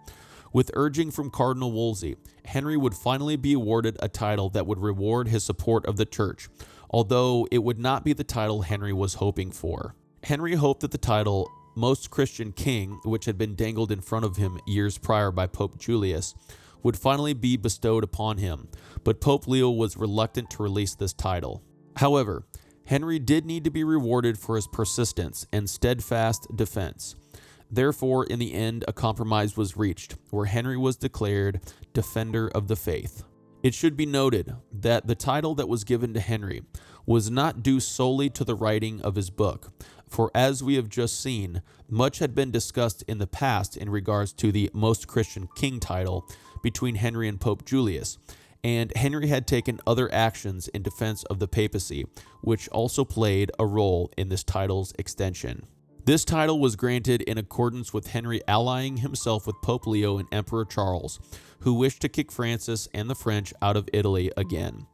With urging from Cardinal Wolsey, Henry would finally be awarded a title that would reward his support of the Church, although it would not be the title Henry was hoping for. Henry hoped that the title Most Christian King, which had been dangled in front of him years prior by Pope Julius, would finally be bestowed upon him, but Pope Leo was reluctant to release this title. However, Henry did need to be rewarded for his persistence and steadfast defense. Therefore, in the end, a compromise was reached, where Henry was declared Defender of the Faith. It should be noted that the title that was given to Henry was not due solely to the writing of his book, for as we have just seen, much had been discussed in the past in regards to the Most Christian King title between Henry and Pope Julius, and Henry had taken other actions in defense of the papacy, which also played a role in this title's extension. This title was granted in accordance with Henry allying himself with Pope Leo and Emperor Charles, who wished to kick Francis and the French out of Italy again.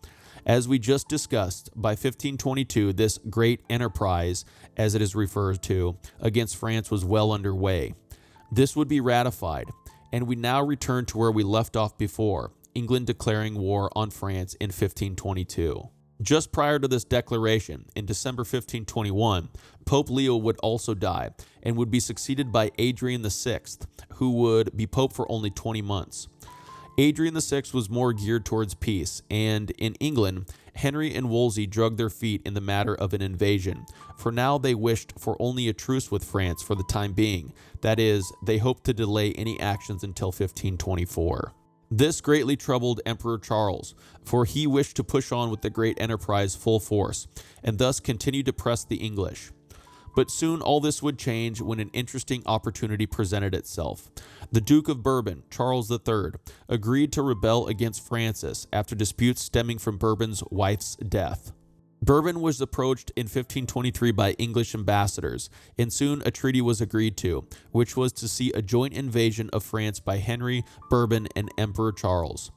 As we just discussed, by 1522, this great enterprise, as it is referred to, against France was well underway. This would be ratified, and we now return to where we left off before, England declaring war on France in 1522. Just prior to this declaration, in December 1521, Pope Leo would also die and would be succeeded by Adrian VI, who would be pope for only 20 months. Adrian VI was more geared towards peace, and in England, Henry and Wolsey dragged their feet in the matter of an invasion, for now they wished for only a truce with France for the time being. That is, they hoped to delay any actions until 1524. This greatly troubled Emperor Charles, for he wished to push on with the great enterprise full force, and thus continue to press the English. But soon all this would change when an interesting opportunity presented itself. The Duke of Bourbon, Charles III, agreed to rebel against Francis after disputes stemming from Bourbon's wife's death. Bourbon was approached in 1523 by English ambassadors, and soon a treaty was agreed to, which was to see a joint invasion of France by Henry, Bourbon, and Emperor Charles.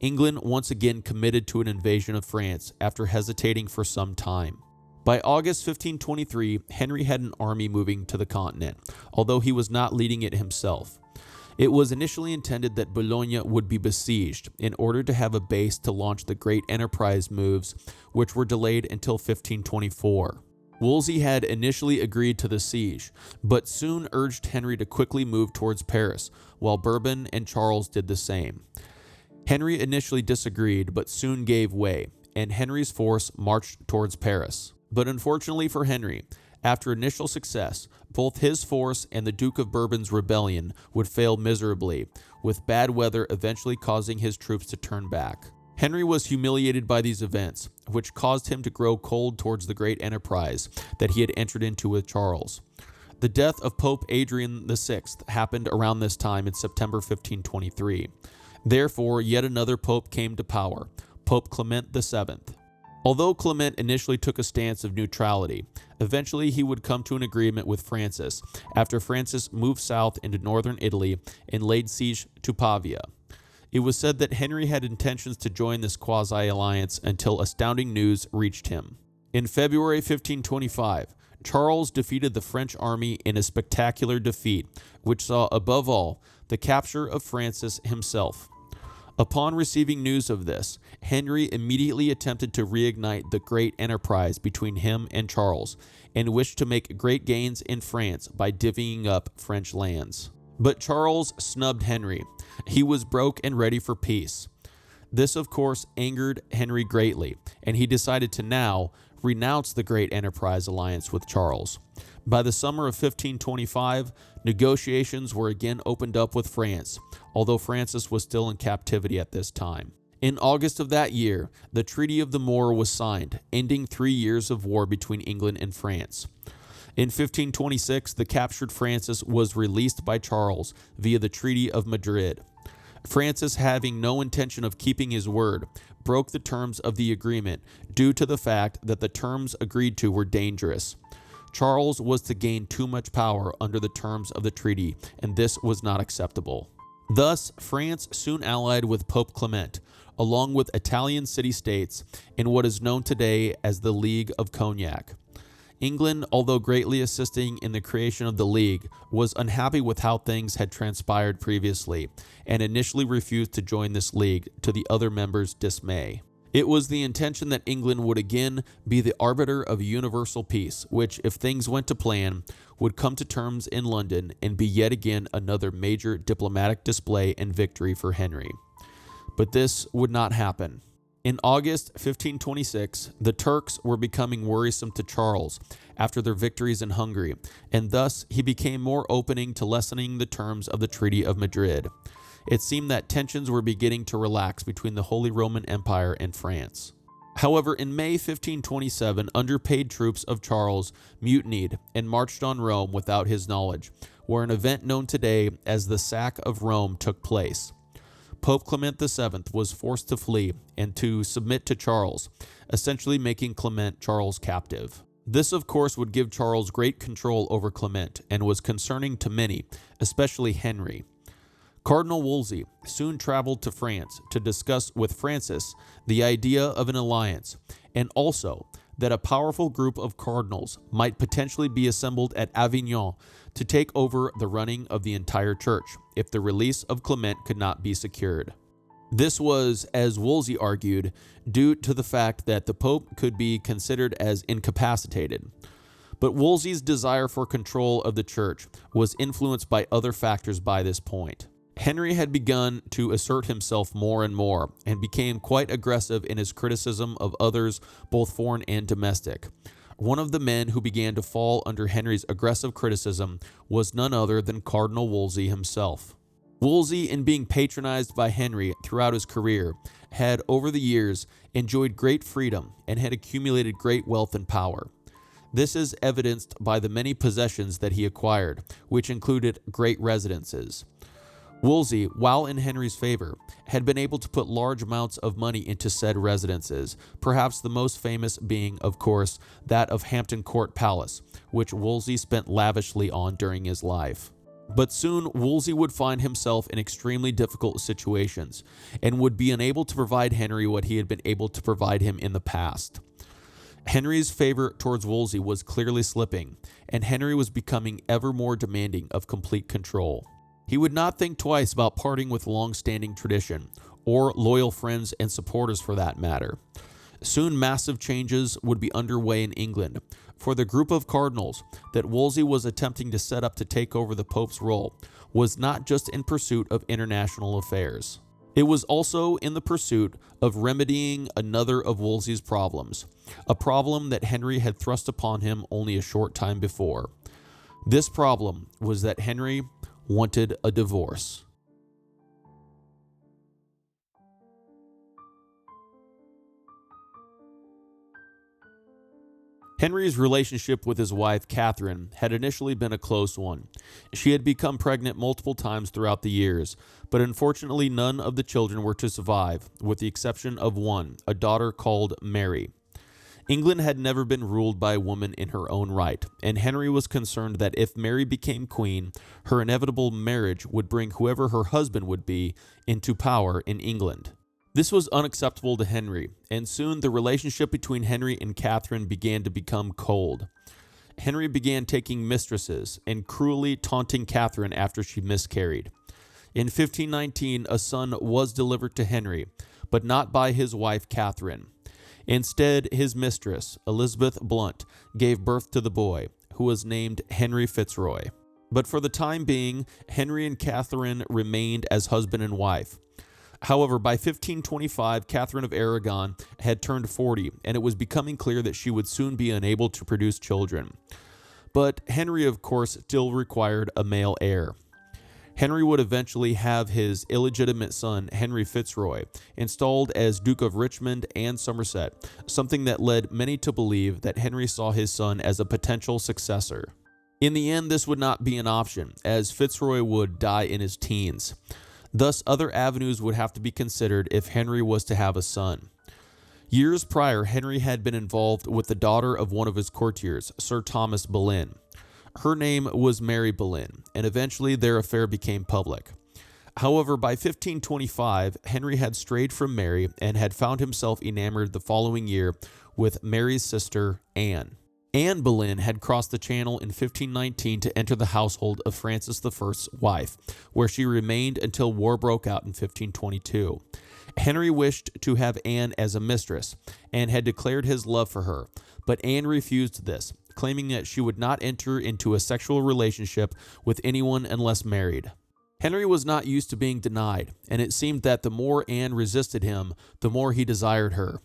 England once again committed to an invasion of France after hesitating for some time. By August 1523, Henry had an army moving to the continent, although he was not leading it himself. It was initially intended that Boulogne would be besieged in order to have a base to launch the great enterprise moves, which were delayed until 1524. Wolsey had initially agreed to the siege, but soon urged Henry to quickly move towards Paris, while Bourbon and Charles did the same. Henry initially disagreed, but soon gave way, and Henry's force marched towards Paris. But unfortunately for Henry, after initial success, both his force and the Duke of Bourbon's rebellion would fail miserably, with bad weather eventually causing his troops to turn back. Henry was humiliated by these events, which caused him to grow cold towards the great enterprise that he had entered into with Charles. The death of Pope Adrian VI happened around this time in September 1523. Therefore, yet another pope came to power, Pope Clement VII. Although Clement initially took a stance of neutrality, eventually he would come to an agreement with Francis after Francis moved south into northern Italy and laid siege to Pavia. It was said that Henry had intentions to join this quasi-alliance until astounding news reached him. In February 1525, Charles defeated the French army in a spectacular defeat, which saw, above all, the capture of Francis himself. Upon receiving news of this, Henry immediately attempted to reignite the great enterprise between him and Charles, and wished to make great gains in France by divvying up French lands. But Charles snubbed Henry. He was broke and ready for peace. This, of course, angered Henry greatly, and he decided to now renounced the Great Enterprise alliance with Charles. By the summer of 1525, negotiations were again opened up with France, although Francis was still in captivity at this time. In August of that year, the Treaty of the Moor was signed, ending 3 years of war between England and France. In 1526, the captured Francis was released by Charles via the Treaty of Madrid. Francis, having no intention of keeping his word, broke the terms of the agreement due to the fact that the terms agreed to were dangerous. Charles was to gain too much power under the terms of the treaty, and this was not acceptable. Thus, France soon allied with Pope Clement, along with Italian city-states in what is known today as the League of Cognac. England, although greatly assisting in the creation of the League, was unhappy with how things had transpired previously, and initially refused to join this league, to the other members' dismay. It was the intention that England would again be the arbiter of universal peace, which, if things went to plan, would come to terms in London and be yet again another major diplomatic display and victory for Henry. But this would not happen. In August 1526, the Turks were becoming worrisome to Charles after their victories in Hungary, and thus he became more opening to lessening the terms of the Treaty of Madrid. It seemed that tensions were beginning to relax between the Holy Roman Empire and France. However, in May 1527, underpaid troops of Charles mutinied and marched on Rome without his knowledge, where an event known today as the Sack of Rome took place. Pope Clement VII was forced to flee and to submit to Charles, essentially making Clement Charles' captive. This, of course, would give Charles great control over Clement and was concerning to many, especially Henry. Cardinal Wolsey soon traveled to France to discuss with Francis the idea of an alliance, and also that a powerful group of cardinals might potentially be assembled at Avignon to take over the running of the entire church if the release of Clement could not be secured. This was, as Wolsey argued, due to the fact that the Pope could be considered as incapacitated. But Wolsey's desire for control of the church was influenced by other factors by this point. Henry had begun to assert himself more and more, and became quite aggressive in his criticism of others, both foreign and domestic. One of the men who began to fall under Henry's aggressive criticism was none other than Cardinal Wolsey himself. Wolsey, in being patronized by Henry throughout his career, had over the years enjoyed great freedom and had accumulated great wealth and power. This is evidenced by the many possessions that he acquired, which included great residences. Wolsey, while in Henry's favor, had been able to put large amounts of money into said residences, perhaps the most famous being, of course, that of Hampton Court Palace, which Wolsey spent lavishly on during his life. But soon Wolsey would find himself in extremely difficult situations, and would be unable to provide Henry what he had been able to provide him in the past. Henry's favor towards Wolsey was clearly slipping, and Henry was becoming ever more demanding of complete control. He would not think twice about parting with long-standing tradition, or loyal friends and supporters for that matter. Soon massive changes would be underway in England, for the group of cardinals that Wolsey was attempting to set up to take over the Pope's role was not just in pursuit of international affairs. It was also in the pursuit of remedying another of Wolsey's problems, a problem that Henry had thrust upon him only a short time before. This problem was that Henry wanted a divorce. Henry's relationship with his wife, Catherine, had initially been a close one. She had become pregnant multiple times throughout the years, but unfortunately none of the children were to survive, with the exception of one, a daughter called Mary. England had never been ruled by a woman in her own right, and Henry was concerned that if Mary became queen, her inevitable marriage would bring whoever her husband would be into power in England. This was unacceptable to Henry, and soon the relationship between Henry and Catherine began to become cold. Henry began taking mistresses and cruelly taunting Catherine after she miscarried. In 1519, a son was delivered to Henry, but not by his wife Catherine. Instead, his mistress, Elizabeth Blunt, gave birth to the boy, who was named Henry Fitzroy. But for the time being, Henry and Catherine remained as husband and wife. However, by 1525, Catherine of Aragon had turned 40, and it was becoming clear that she would soon be unable to produce children. But Henry, of course, still required a male heir. Henry would eventually have his illegitimate son, Henry Fitzroy, installed as Duke of Richmond and Somerset, something that led many to believe that Henry saw his son as a potential successor. In the end, this would not be an option, as Fitzroy would die in his teens. Thus, other avenues would have to be considered if Henry was to have a son. Years prior, Henry had been involved with the daughter of one of his courtiers, Sir Thomas Boleyn. Her name was Mary Boleyn, and eventually their affair became public. However, by 1525, Henry had strayed from Mary and had found himself enamored the following year with Mary's sister, Anne. Anne Boleyn had crossed the Channel in 1519 to enter the household of Francis I's wife, where she remained until war broke out in 1522. Henry wished to have Anne as a mistress and had declared his love for her, but Anne refused this, claiming that she would not enter into a sexual relationship with anyone unless married. Henry was not used to being denied, and it seemed that the more Anne resisted him, the more he desired her.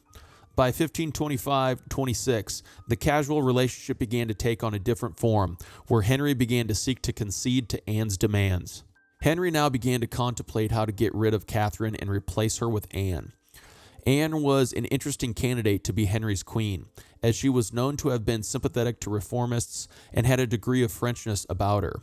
By 1525-26, the casual relationship began to take on a different form, where Henry began to seek to concede to Anne's demands. Henry now began to contemplate how to get rid of Catherine and replace her with Anne. Anne was an interesting candidate to be Henry's queen, as she was known to have been sympathetic to reformists and had a degree of Frenchness about her.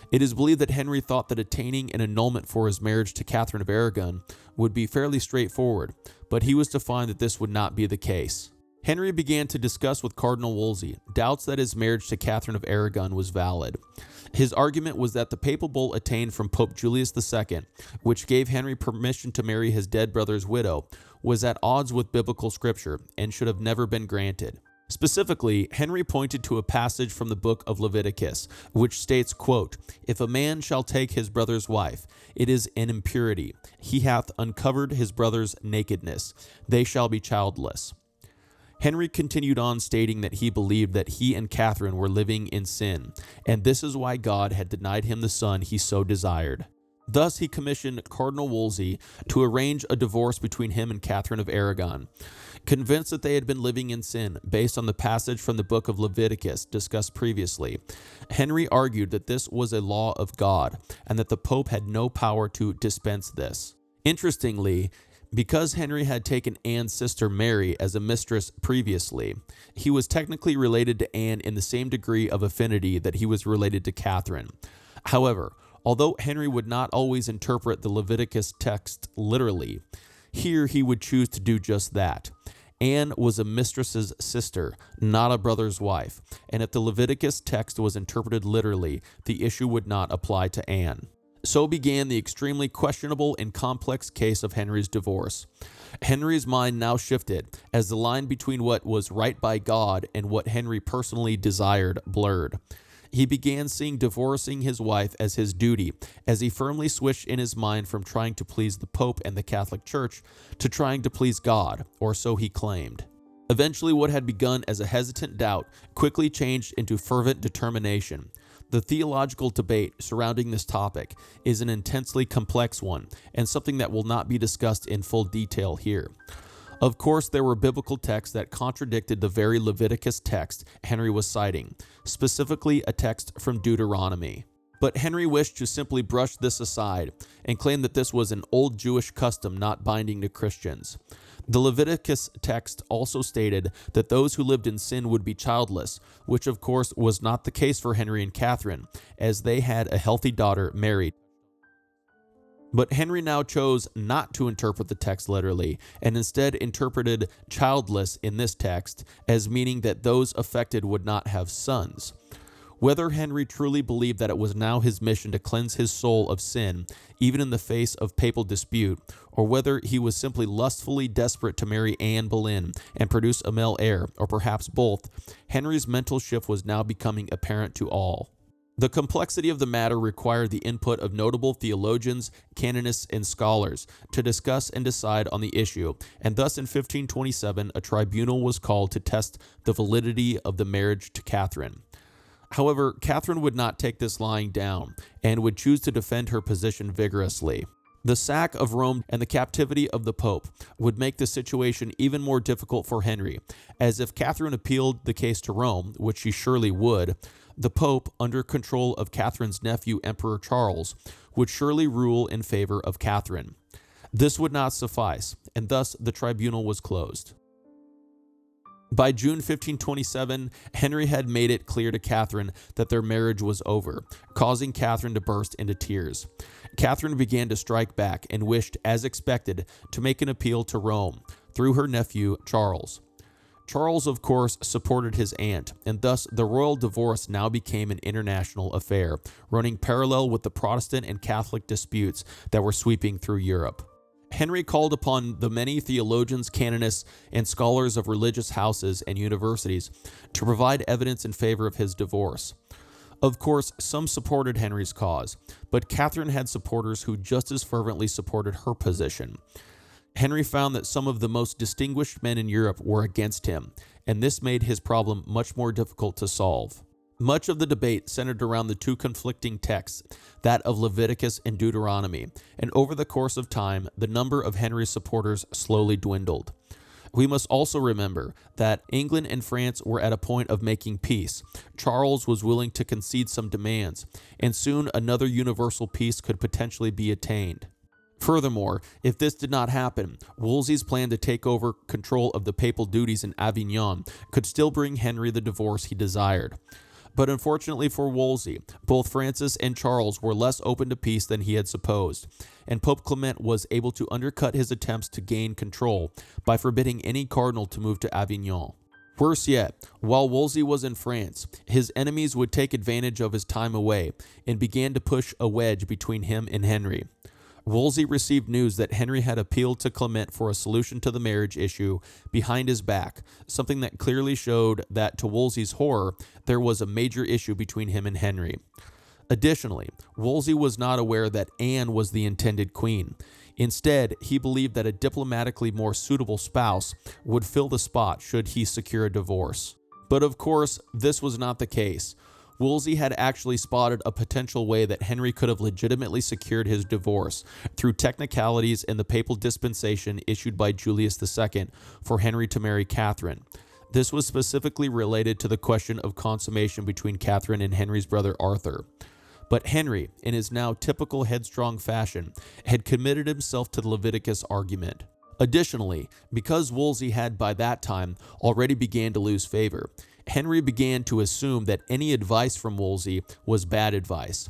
It is believed that Henry thought that attaining an annulment for his marriage to Catherine of Aragon would be fairly straightforward, but he was to find that this would not be the case. Henry began to discuss with Cardinal Wolsey doubts that his marriage to Catherine of Aragon was valid. His argument was that the papal bull obtained from Pope Julius II, which gave Henry permission to marry his dead brother's widow, was at odds with biblical scripture and should have never been granted. Specifically, Henry pointed to a passage from the book of Leviticus, which states, quote, "If a man shall take his brother's wife, it is an impurity. He hath uncovered his brother's nakedness. They shall be childless." Henry continued on stating that he believed that he and Catherine were living in sin, and this is why God had denied him the son he so desired. Thus, he commissioned Cardinal Wolsey to arrange a divorce between him and Catherine of Aragon. Convinced that they had been living in sin based on the passage from the book of Leviticus discussed previously, Henry argued that this was a law of God and that the Pope had no power to dispense this. Interestingly, because Henry had taken Anne's sister Mary as a mistress previously, he was technically related to Anne in the same degree of affinity that he was related to Catherine. However, although Henry would not always interpret the Leviticus text literally, here he would choose to do just that. Anne was a mistress's sister, not a brother's wife, and if the Leviticus text was interpreted literally, the issue would not apply to Anne. So began the extremely questionable and complex case of Henry's divorce. Henry's mind now shifted as the line between what was right by God and what Henry personally desired blurred. He began seeing divorcing his wife as his duty, as he firmly switched in his mind from trying to please the Pope and the Catholic Church to trying to please God, or so he claimed. Eventually, what had begun as a hesitant doubt quickly changed into fervent determination. The theological debate surrounding this topic is an intensely complex one, and something that will not be discussed in full detail here. Of course, there were biblical texts that contradicted the very Leviticus text Henry was citing, specifically a text from Deuteronomy. But Henry wished to simply brush this aside and claim that this was an old Jewish custom not binding to Christians. The Leviticus text also stated that those who lived in sin would be childless, which of course was not the case for Henry and Catherine, as they had a healthy daughter, Mary. But Henry now chose not to interpret the text literally, and instead interpreted childless in this text as meaning that those affected would not have sons. Whether Henry truly believed that it was now his mission to cleanse his soul of sin, even in the face of papal dispute, or whether he was simply lustfully desperate to marry Anne Boleyn and produce a male heir, or perhaps both, Henry's mental shift was now becoming apparent to all. The complexity of the matter required the input of notable theologians, canonists, and scholars to discuss and decide on the issue, and thus in 1527 a tribunal was called to test the validity of the marriage to Catherine. However, Catherine would not take this lying down and would choose to defend her position vigorously. The sack of Rome and the captivity of the Pope would make the situation even more difficult for Henry, as if Catherine appealed the case to Rome, which she surely would, the Pope, under control of Catherine's nephew, Emperor Charles, would surely rule in favor of Catherine. This would not suffice, and thus the tribunal was closed. By June 1527, Henry had made it clear to Catherine that their marriage was over, causing Catherine to burst into tears. Catherine began to strike back and wished, as expected, to make an appeal to Rome through her nephew Charles. Charles, of course, supported his aunt, and thus the royal divorce now became an international affair, running parallel with the Protestant and Catholic disputes that were sweeping through Europe. Henry called upon the many theologians, canonists, and scholars of religious houses and universities to provide evidence in favor of his divorce. Of course, some supported Henry's cause, but Catherine had supporters who just as fervently supported her position. Henry found that some of the most distinguished men in Europe were against him, and this made his problem much more difficult to solve. Much of the debate centered around the two conflicting texts, that of Leviticus and Deuteronomy, and over the course of time, the number of Henry's supporters slowly dwindled. We must also remember that England and France were at a point of making peace. Charles was willing to concede some demands, and soon another universal peace could potentially be attained. Furthermore, if this did not happen, Wolsey's plan to take over control of the papal duties in Avignon could still bring Henry the divorce he desired. But unfortunately for Wolsey, both Francis and Charles were less open to peace than he had supposed, and Pope Clement was able to undercut his attempts to gain control by forbidding any cardinal to move to Avignon. Worse yet, while Wolsey was in France, his enemies would take advantage of his time away and began to push a wedge between him and Henry. Wolsey received news that Henry had appealed to Clement for a solution to the marriage issue behind his back, something that clearly showed that, to Wolsey's horror, there was a major issue between him and Henry. Additionally, Wolsey was not aware that Anne was the intended queen. Instead, he believed that a diplomatically more suitable spouse would fill the spot should he secure a divorce. But of course, this was not the case. Wolsey had actually spotted a potential way that Henry could have legitimately secured his divorce through technicalities in the papal dispensation issued by Julius II for Henry to marry Catherine. This was specifically related to the question of consummation between Catherine and Henry's brother Arthur. But Henry, in his now typical headstrong fashion, had committed himself to the Leviticus argument. Additionally, because Wolsey had by that time already began to lose favor, Henry began to assume that any advice from Wolsey was bad advice.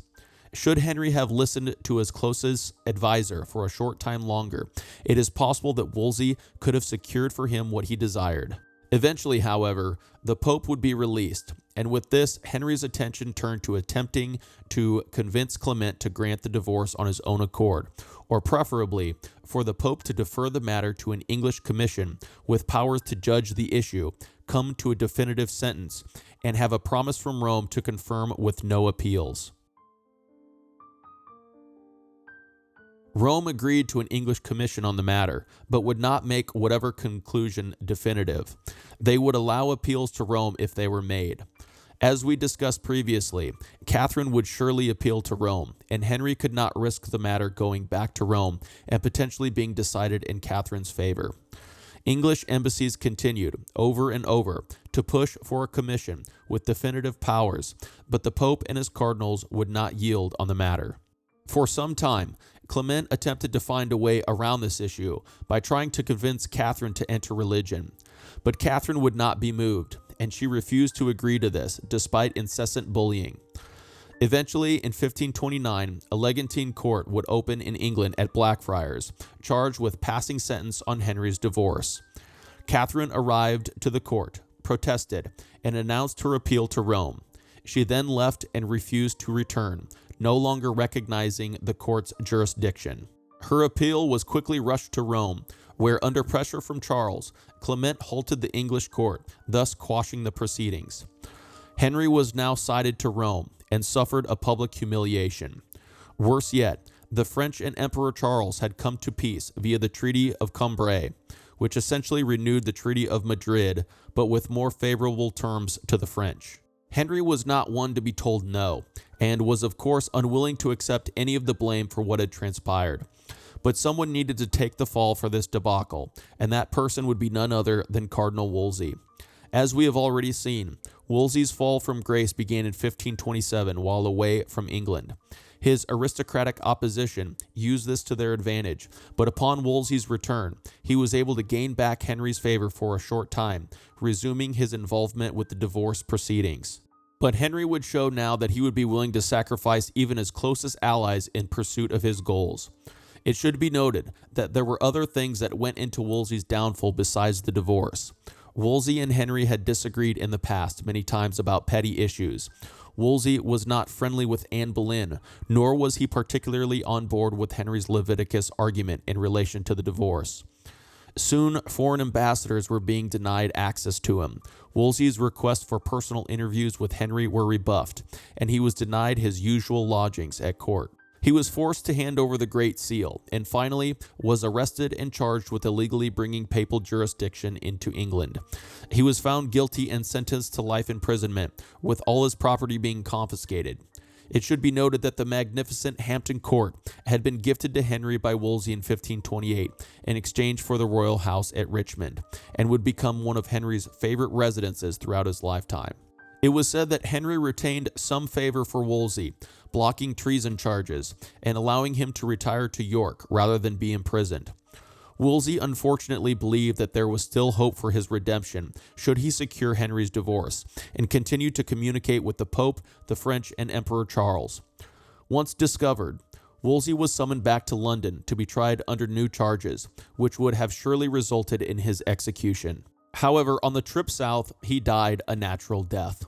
Should Henry have listened to his closest advisor for a short time longer, it is possible that Wolsey could have secured for him what he desired. Eventually, however, the Pope would be released, and with this, Henry's attention turned to attempting to convince Clement to grant the divorce on his own accord, or preferably for the Pope to defer the matter to an English commission with powers to judge the issue, come to a definitive sentence, and have a promise from Rome to confirm with no appeals. Rome agreed to an English commission on the matter, but would not make whatever conclusion definitive. They would allow appeals to Rome if they were made. As we discussed previously, Catherine would surely appeal to Rome, and Henry could not risk the matter going back to Rome and potentially being decided in Catherine's favor. English embassies continued, over and over, to push for a commission with definitive powers, but the Pope and his cardinals would not yield on the matter. For some time, Clement attempted to find a way around this issue by trying to convince Catherine to enter religion. But Catherine would not be moved, and she refused to agree to this, despite incessant bullying. Eventually, in 1529, a Legatine court would open in England at Blackfriars, charged with passing sentence on Henry's divorce. Catherine arrived to the court, protested, and announced her appeal to Rome. She then left and refused to return, no longer recognizing the court's jurisdiction. Her appeal was quickly rushed to Rome, where, under pressure from Charles, Clement halted the English court, thus quashing the proceedings. Henry was now cited to Rome and suffered a public humiliation. Worse yet, the French and Emperor Charles had come to peace via the Treaty of Cambrai, which essentially renewed the Treaty of Madrid, but with more favorable terms to the French. Henry was not one to be told no, and was of course unwilling to accept any of the blame for what had transpired. But someone needed to take the fall for this debacle, and that person would be none other than Cardinal Wolsey. As we have already seen, Wolsey's fall from grace began in 1527 while away from England. His aristocratic opposition used this to their advantage, but upon Wolsey's return, he was able to gain back Henry's favor for a short time, resuming his involvement with the divorce proceedings. But Henry would show now that he would be willing to sacrifice even his closest allies in pursuit of his goals. It should be noted that there were other things that went into Wolsey's downfall besides the divorce. Wolsey and Henry had disagreed in the past many times about petty issues. Wolsey was not friendly with Anne Boleyn, nor was he particularly on board with Henry's Leviticus argument in relation to the divorce. Soon, foreign ambassadors were being denied access to him. Wolsey's requests for personal interviews with Henry were rebuffed, and he was denied his usual lodgings at court. He was forced to hand over the Great Seal, and finally was arrested and charged with illegally bringing papal jurisdiction into England. He was found guilty and sentenced to life imprisonment, with all his property being confiscated. It should be noted that the magnificent Hampton Court had been gifted to Henry by Wolsey in 1528 in exchange for the royal house at Richmond, and would become one of Henry's favorite residences throughout his lifetime. It was said that Henry retained some favor for Wolsey, blocking treason charges and allowing him to retire to York rather than be imprisoned. Wolsey unfortunately believed that there was still hope for his redemption should he secure Henry's divorce, and continued to communicate with the Pope, the French, and Emperor Charles. Once discovered, Wolsey was summoned back to London to be tried under new charges, which would have surely resulted in his execution. However, on the trip south, he died a natural death.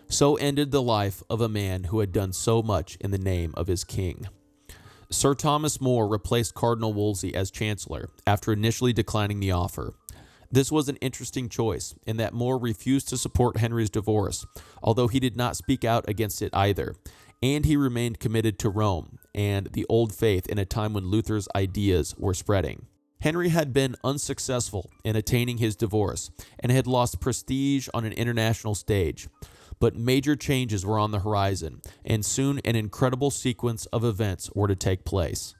So ended the life of a man who had done so much in the name of his king. Sir Thomas More replaced Cardinal Wolsey as Chancellor after initially declining the offer. This was an interesting choice, in that More refused to support Henry's divorce, although he did not speak out against it either, and he remained committed to Rome and the old faith in a time when Luther's ideas were spreading. Henry had been unsuccessful in attaining his divorce and had lost prestige on an international stage. But major changes were on the horizon, and soon an incredible sequence of events were to take place.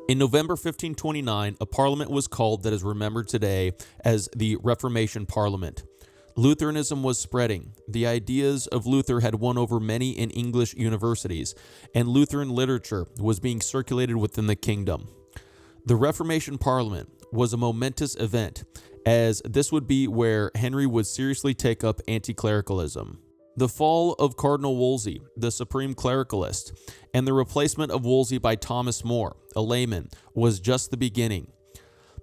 In November 1529, a parliament was called that is remembered today as the Reformation Parliament. Lutheranism was spreading. The ideas of Luther had won over many in English universities, and Lutheran literature was being circulated within the kingdom. The Reformation Parliament was a momentous event, as this would be where Henry would seriously take up anti-clericalism. The fall of Cardinal Wolsey, the supreme clericalist, and the replacement of Wolsey by Thomas More, a layman, was just the beginning.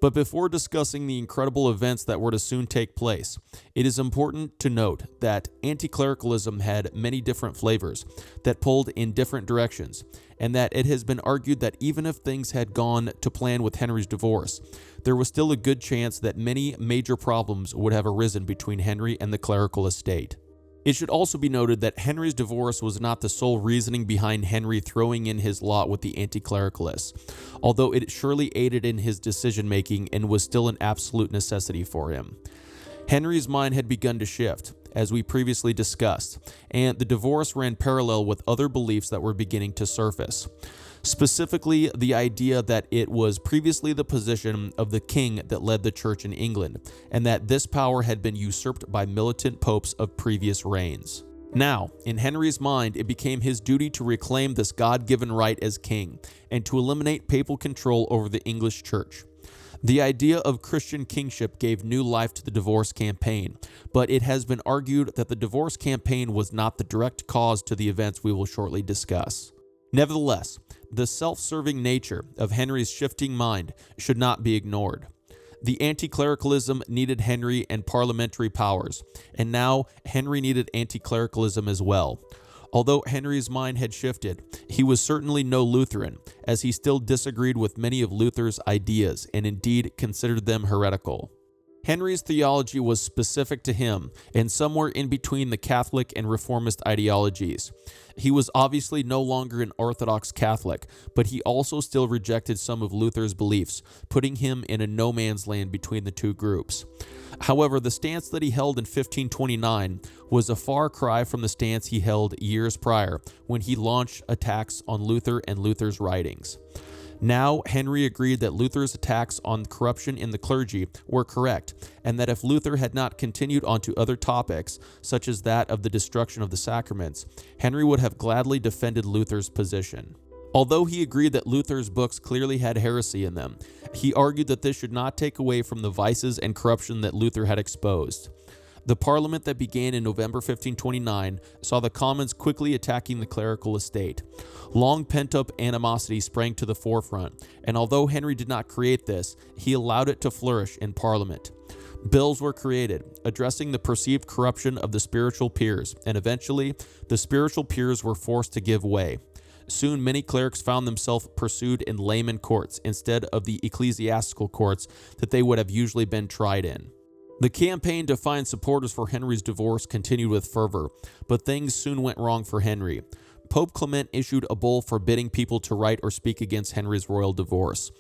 But before discussing the incredible events that were to soon take place, it is important to note that anti-clericalism had many different flavors that pulled in different directions, and that it has been argued that even if things had gone to plan with Henry's divorce, there was still a good chance that many major problems would have arisen between Henry and the clerical estate. It should also be noted that Henry's divorce was not the sole reasoning behind Henry throwing in his lot with the anti-clericalists, although it surely aided in his decision-making and was still an absolute necessity for him. Henry's mind had begun to shift, as we previously discussed, and the divorce ran parallel with other beliefs that were beginning to surface. Specifically, the idea that it was previously the position of the king that led the church in England, and that this power had been usurped by militant popes of previous reigns. Now, in Henry's mind, it became his duty to reclaim this God-given right as king, and to eliminate papal control over the English church. The idea of Christian kingship gave new life to the divorce campaign, but it has been argued that the divorce campaign was not the direct cause to the events we will shortly discuss. Nevertheless, the self-serving nature of Henry's shifting mind should not be ignored. The anti-clericalism needed Henry and parliamentary powers, and now Henry needed anti-clericalism as well. Although Henry's mind had shifted, he was certainly no Lutheran, as he still disagreed with many of Luther's ideas and indeed considered them heretical. Henry's theology was specific to him and somewhere in between the Catholic and Reformist ideologies. He was obviously no longer an Orthodox Catholic, but he also still rejected some of Luther's beliefs, putting him in a no man's land between the two groups. However, the stance that he held in 1529 was a far cry from the stance he held years prior when he launched attacks on Luther and Luther's writings. Now, Henry agreed that Luther's attacks on corruption in the clergy were correct, and that if Luther had not continued onto other topics, such as that of the destruction of the sacraments, Henry would have gladly defended Luther's position. Although he agreed that Luther's books clearly had heresy in them, he argued that this should not take away from the vices and corruption that Luther had exposed. The Parliament that began in November 1529 saw the Commons quickly attacking the clerical estate. Long pent-up animosity sprang to the forefront, and although Henry did not create this, he allowed it to flourish in Parliament. Bills were created, addressing the perceived corruption of the spiritual peers, and eventually, the spiritual peers were forced to give way. Soon, many clerics found themselves pursued in layman courts instead of the ecclesiastical courts that they would have usually been tried in. The campaign to find supporters for Henry's divorce continued with fervor, but things soon went wrong for Henry. Pope Clement issued a bull forbidding people to write or speak against Henry's royal divorce.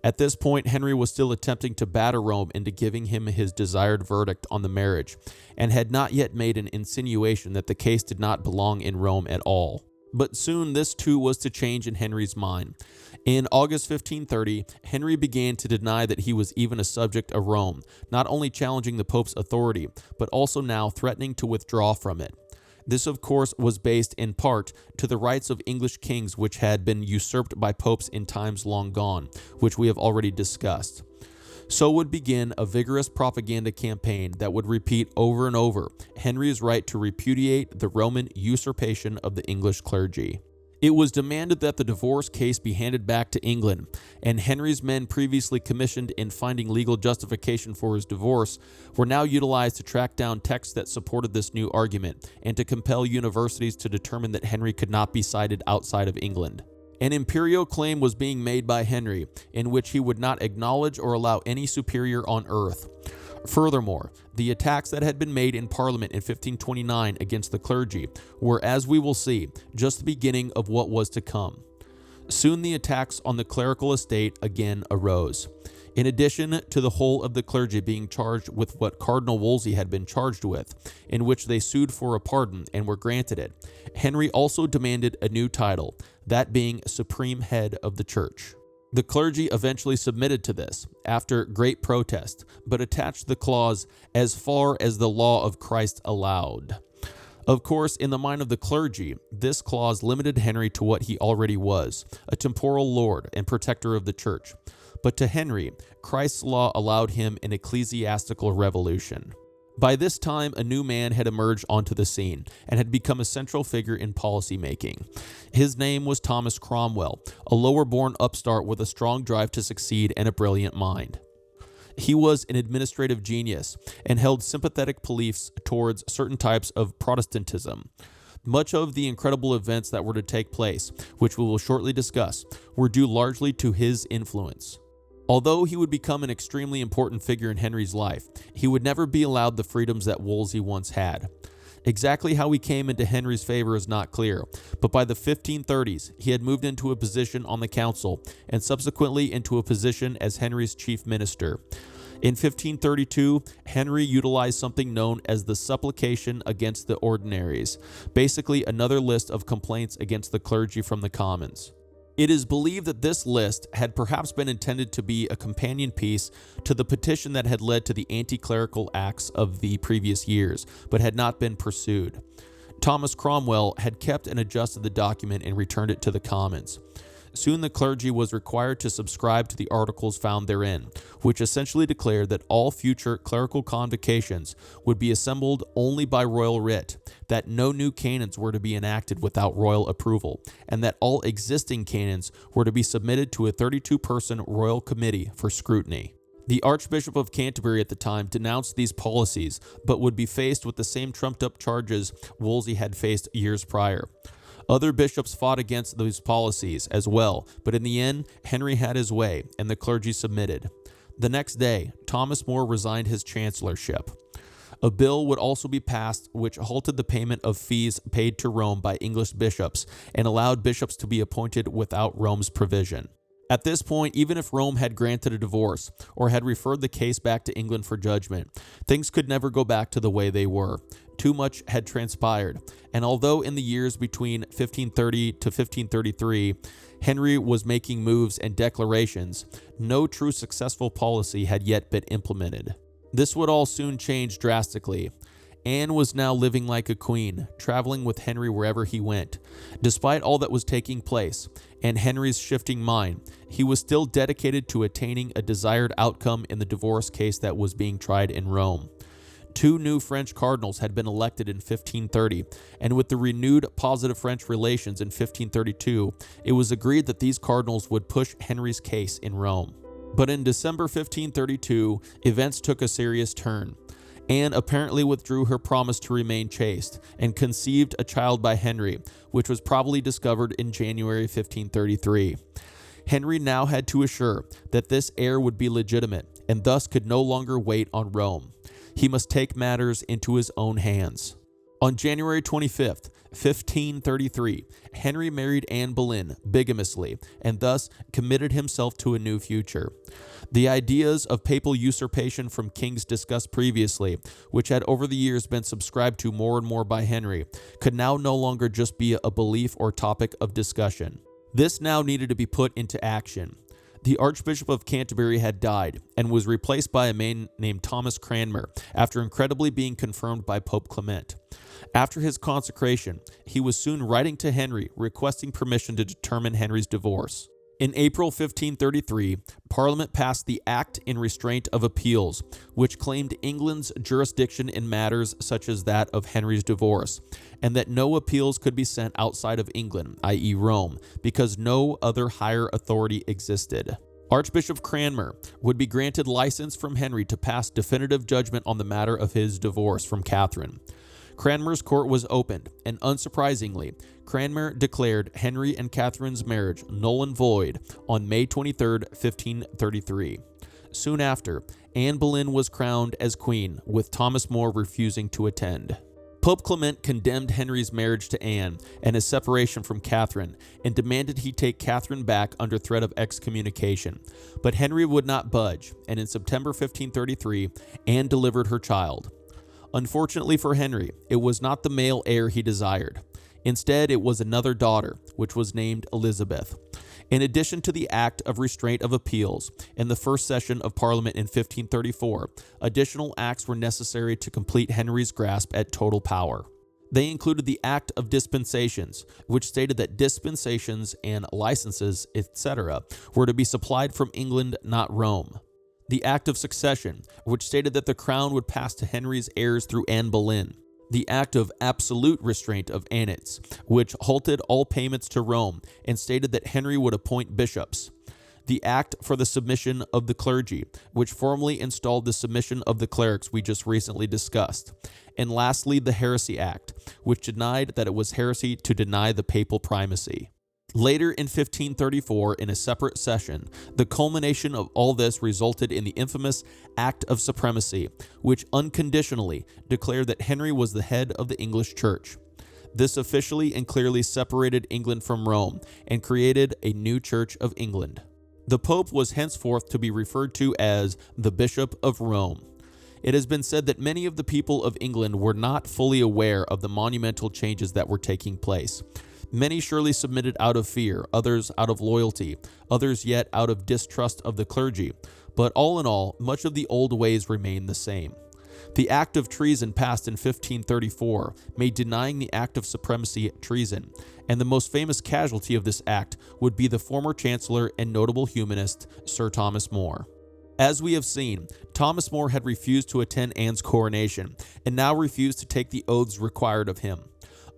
At this point, Henry was still attempting to batter Rome into giving him his desired verdict on the marriage, and had not yet made an insinuation that the case did not belong in Rome at all. But soon this too was to change in Henry's mind. In August 1530, Henry began to deny that he was even a subject of Rome, not only challenging the Pope's authority, but also now threatening to withdraw from it. This, of course, was based in part to the rights of English kings which had been usurped by popes in times long gone, which we have already discussed. So would begin a vigorous propaganda campaign that would repeat over and over Henry's right to repudiate the Roman usurpation of the English clergy. It was demanded that the divorce case be handed back to England, and Henry's men previously commissioned in finding legal justification for his divorce were now utilized to track down texts that supported this new argument and to compel universities to determine that Henry could not be cited outside of England. An imperial claim was being made by Henry, in which he would not acknowledge or allow any superior on earth. Furthermore, the attacks that had been made in Parliament in 1529 against the clergy were, as we will see, just the beginning of what was to come. Soon the attacks on the clerical estate again arose. In addition to the whole of the clergy being charged with what Cardinal Wolsey had been charged with, in which they sued for a pardon and were granted it, Henry also demanded a new title, that being Supreme Head of the Church. The clergy eventually submitted to this, after great protest, but attached the clause, "as far as the law of Christ allowed." Of course, in the mind of the clergy, this clause limited Henry to what he already was, a temporal lord and protector of the church. But to Henry, Christ's law allowed him an ecclesiastical revolution. By this time, a new man had emerged onto the scene and had become a central figure in policy making. His name was Thomas Cromwell, a lower-born upstart with a strong drive to succeed and a brilliant mind. He was an administrative genius and held sympathetic beliefs towards certain types of Protestantism. Much of the incredible events that were to take place, which we will shortly discuss, were due largely to his influence. Although he would become an extremely important figure in Henry's life, he would never be allowed the freedoms that Wolsey once had. Exactly how he came into Henry's favor is not clear, but by the 1530s, he had moved into a position on the council and subsequently into a position as Henry's chief minister. In 1532, Henry utilized something known as the Supplication against the Ordinaries, basically another list of complaints against the clergy from the Commons. It is believed that this list had perhaps been intended to be a companion piece to the petition that had led to the anti-clerical acts of the previous years, but had not been pursued. Thomas Cromwell had kept and adjusted the document and returned it to the Commons. Soon the clergy was required to subscribe to the articles found therein, which essentially declared that all future clerical convocations would be assembled only by royal writ, that no new canons were to be enacted without royal approval, and that all existing canons were to be submitted to a 32-person royal committee for scrutiny. The Archbishop of Canterbury at the time denounced these policies, but would be faced with the same trumped-up charges Wolsey had faced years prior. Other bishops fought against these policies as well, but in the end, Henry had his way, and the clergy submitted. The next day, Thomas More resigned his chancellorship. A bill would also be passed which halted the payment of fees paid to Rome by English bishops and allowed bishops to be appointed without Rome's provision. At this point, even if Rome had granted a divorce or had referred the case back to England for judgment, things could never go back to the way they were. Too much had transpired, and although in the years between 1530 to 1533, Henry was making moves and declarations, no true successful policy had yet been implemented. This would all soon change drastically. Anne was now living like a queen, traveling with Henry wherever he went. Despite all that was taking place, and Henry's shifting mind, he was still dedicated to attaining a desired outcome in the divorce case that was being tried in Rome. 2 new French cardinals had been elected in 1530, and with the renewed positive French relations in 1532, it was agreed that these cardinals would push Henry's case in Rome. But in December 1532, events took a serious turn. Anne apparently withdrew her promise to remain chaste and conceived a child by Henry, which was probably discovered in January 1533. Henry now had to assure that this heir would be legitimate and thus could no longer wait on Rome. He must take matters into his own hands. On January 25th, 1533, Henry married Anne Boleyn bigamously and thus committed himself to a new future. The ideas of papal usurpation from kings discussed previously, which had over the years been subscribed to more and more by Henry, could now no longer just be a belief or topic of discussion. This now needed to be put into action. The Archbishop of Canterbury had died and was replaced by a man named Thomas Cranmer after incredibly being confirmed by Pope Clement. After his consecration, he was soon writing to Henry requesting permission to determine Henry's divorce. In April 1533, Parliament passed the Act in Restraint of Appeals, which claimed England's jurisdiction in matters such as that of Henry's divorce, and that no appeals could be sent outside of England, i.e. Rome, because no other higher authority existed. Archbishop Cranmer would be granted license from Henry to pass definitive judgment on the matter of his divorce from Catherine. Cranmer's court was opened, and unsurprisingly, Cranmer declared Henry and Catherine's marriage null and void on May 23, 1533. Soon after, Anne Boleyn was crowned as queen, with Thomas More refusing to attend. Pope Clement condemned Henry's marriage to Anne and his separation from Catherine, and demanded he take Catherine back under threat of excommunication. But Henry would not budge, and in September 1533, Anne delivered her child. Unfortunately for Henry, it was not the male heir he desired. Instead, it was another daughter, which was named Elizabeth. In addition to the Act of Restraint of Appeals in the first session of Parliament in 1534, additional acts were necessary to complete Henry's grasp at total power. They included the Act of Dispensations, which stated that dispensations and licenses, etc., were to be supplied from England, not Rome. The Act of Succession, which stated that the crown would pass to Henry's heirs through Anne Boleyn. The Act of Absolute Restraint of Annats, which halted all payments to Rome and stated that Henry would appoint bishops. The Act for the Submission of the Clergy, which formally installed the submission of the clerics we just recently discussed. And lastly, the Heresy Act, which denied that it was heresy to deny the papal primacy. Later in 1534, in a separate session, the culmination of all this resulted in the infamous Act of Supremacy, which unconditionally declared that Henry was the head of the English Church. This officially and clearly separated England from Rome and created a new Church of England. The Pope was henceforth to be referred to as the Bishop of Rome. It has been said that many of the people of England were not fully aware of the monumental changes that were taking place. Many surely submitted out of fear, others out of loyalty, others yet out of distrust of the clergy. But all in all, much of the old ways remain the same. The Act of Treason passed in 1534 made denying the Act of Supremacy treason, and the most famous casualty of this act would be the former Chancellor and notable humanist Sir Thomas More. As we have seen, Thomas More had refused to attend Anne's coronation, and now refused to take the oaths required of him.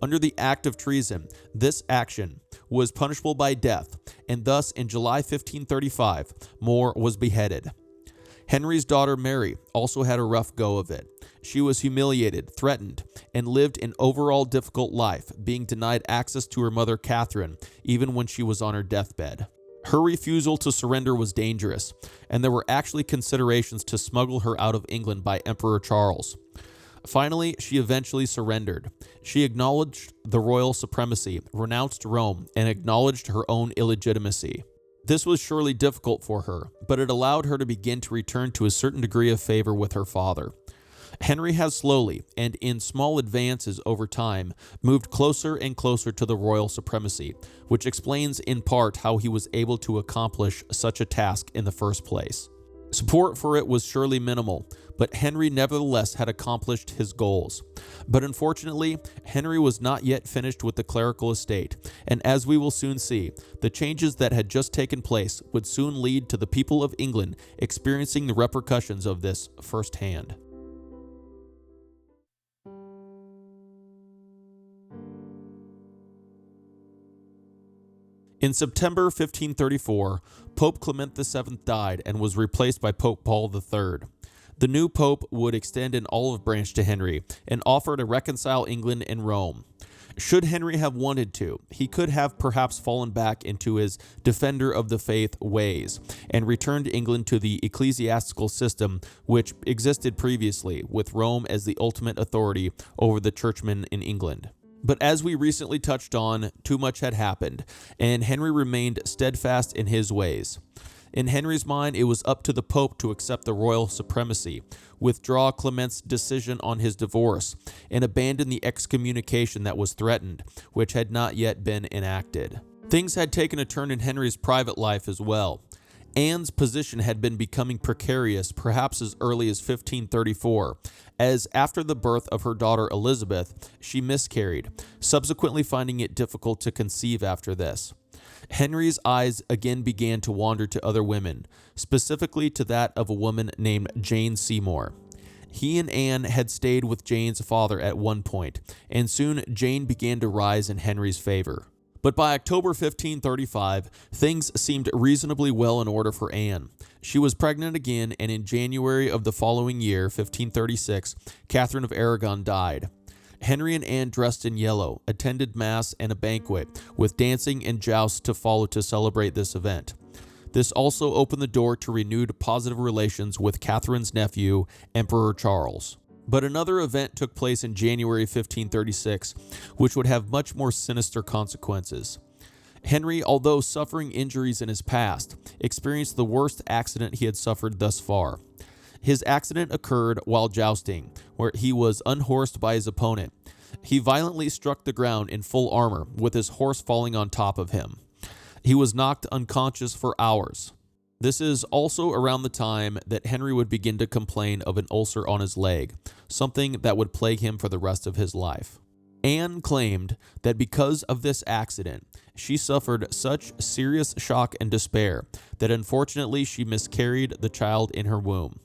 Under the Act of Treason, this action was punishable by death, and thus in July 1535, More was beheaded. Henry's daughter Mary also had a rough go of it. She was humiliated, threatened, and lived an overall difficult life, being denied access to her mother Catherine, even when she was on her deathbed. Her refusal to surrender was dangerous, and there were actually considerations to smuggle her out of England by Emperor Charles. Finally, she eventually surrendered. She acknowledged the royal supremacy, renounced Rome, and acknowledged her own illegitimacy. This was surely difficult for her, but it allowed her to begin to return to a certain degree of favor with her father. Henry has slowly, and in small advances over time, moved closer and closer to the royal supremacy, which explains in part how he was able to accomplish such a task in the first place. Support for it was surely minimal, but Henry nevertheless had accomplished his goals. But unfortunately, Henry was not yet finished with the clerical estate, and as we will soon see, the changes that had just taken place would soon lead to the people of England experiencing the repercussions of this firsthand. In September 1534, Pope Clement VII died and was replaced by Pope Paul III. The new pope would extend an olive branch to Henry and offer to reconcile England and Rome. Should Henry have wanted to, he could have perhaps fallen back into his defender of the faith ways and returned England to the ecclesiastical system which existed previously, with Rome as the ultimate authority over the churchmen in England. But as we recently touched on, too much had happened, and Henry remained steadfast in his ways. In Henry's mind, it was up to the Pope to accept the royal supremacy, withdraw Clement's decision on his divorce, and abandon the excommunication that was threatened, which had not yet been enacted. Things had taken a turn in Henry's private life as well. Anne's position had been becoming precarious perhaps as early as 1534, as after the birth of her daughter Elizabeth, she miscarried, subsequently finding it difficult to conceive after this. Henry's eyes again began to wander to other women, specifically to that of a woman named Jane Seymour. He and Anne had stayed with Jane's father at one point, and soon Jane began to rise in Henry's favor. But by October 1535, things seemed reasonably well in order for Anne. She was pregnant again, and in January of the following year, 1536, Catherine of Aragon died. Henry and Anne, dressed in yellow, attended mass and a banquet, with dancing and jousts to follow to celebrate this event. This also opened the door to renewed positive relations with Catherine's nephew, Emperor Charles. But another event took place in January 1536, which would have much more sinister consequences. Henry, although suffering injuries in his past, experienced the worst accident he had suffered thus far. His accident occurred while jousting, where he was unhorsed by his opponent. He violently struck the ground in full armor, with his horse falling on top of him. He was knocked unconscious for hours. This is also around the time that Henry would begin to complain of an ulcer on his leg, something that would plague him for the rest of his life. Anne claimed that because of this accident, she suffered such serious shock and despair that unfortunately she miscarried the child in her womb.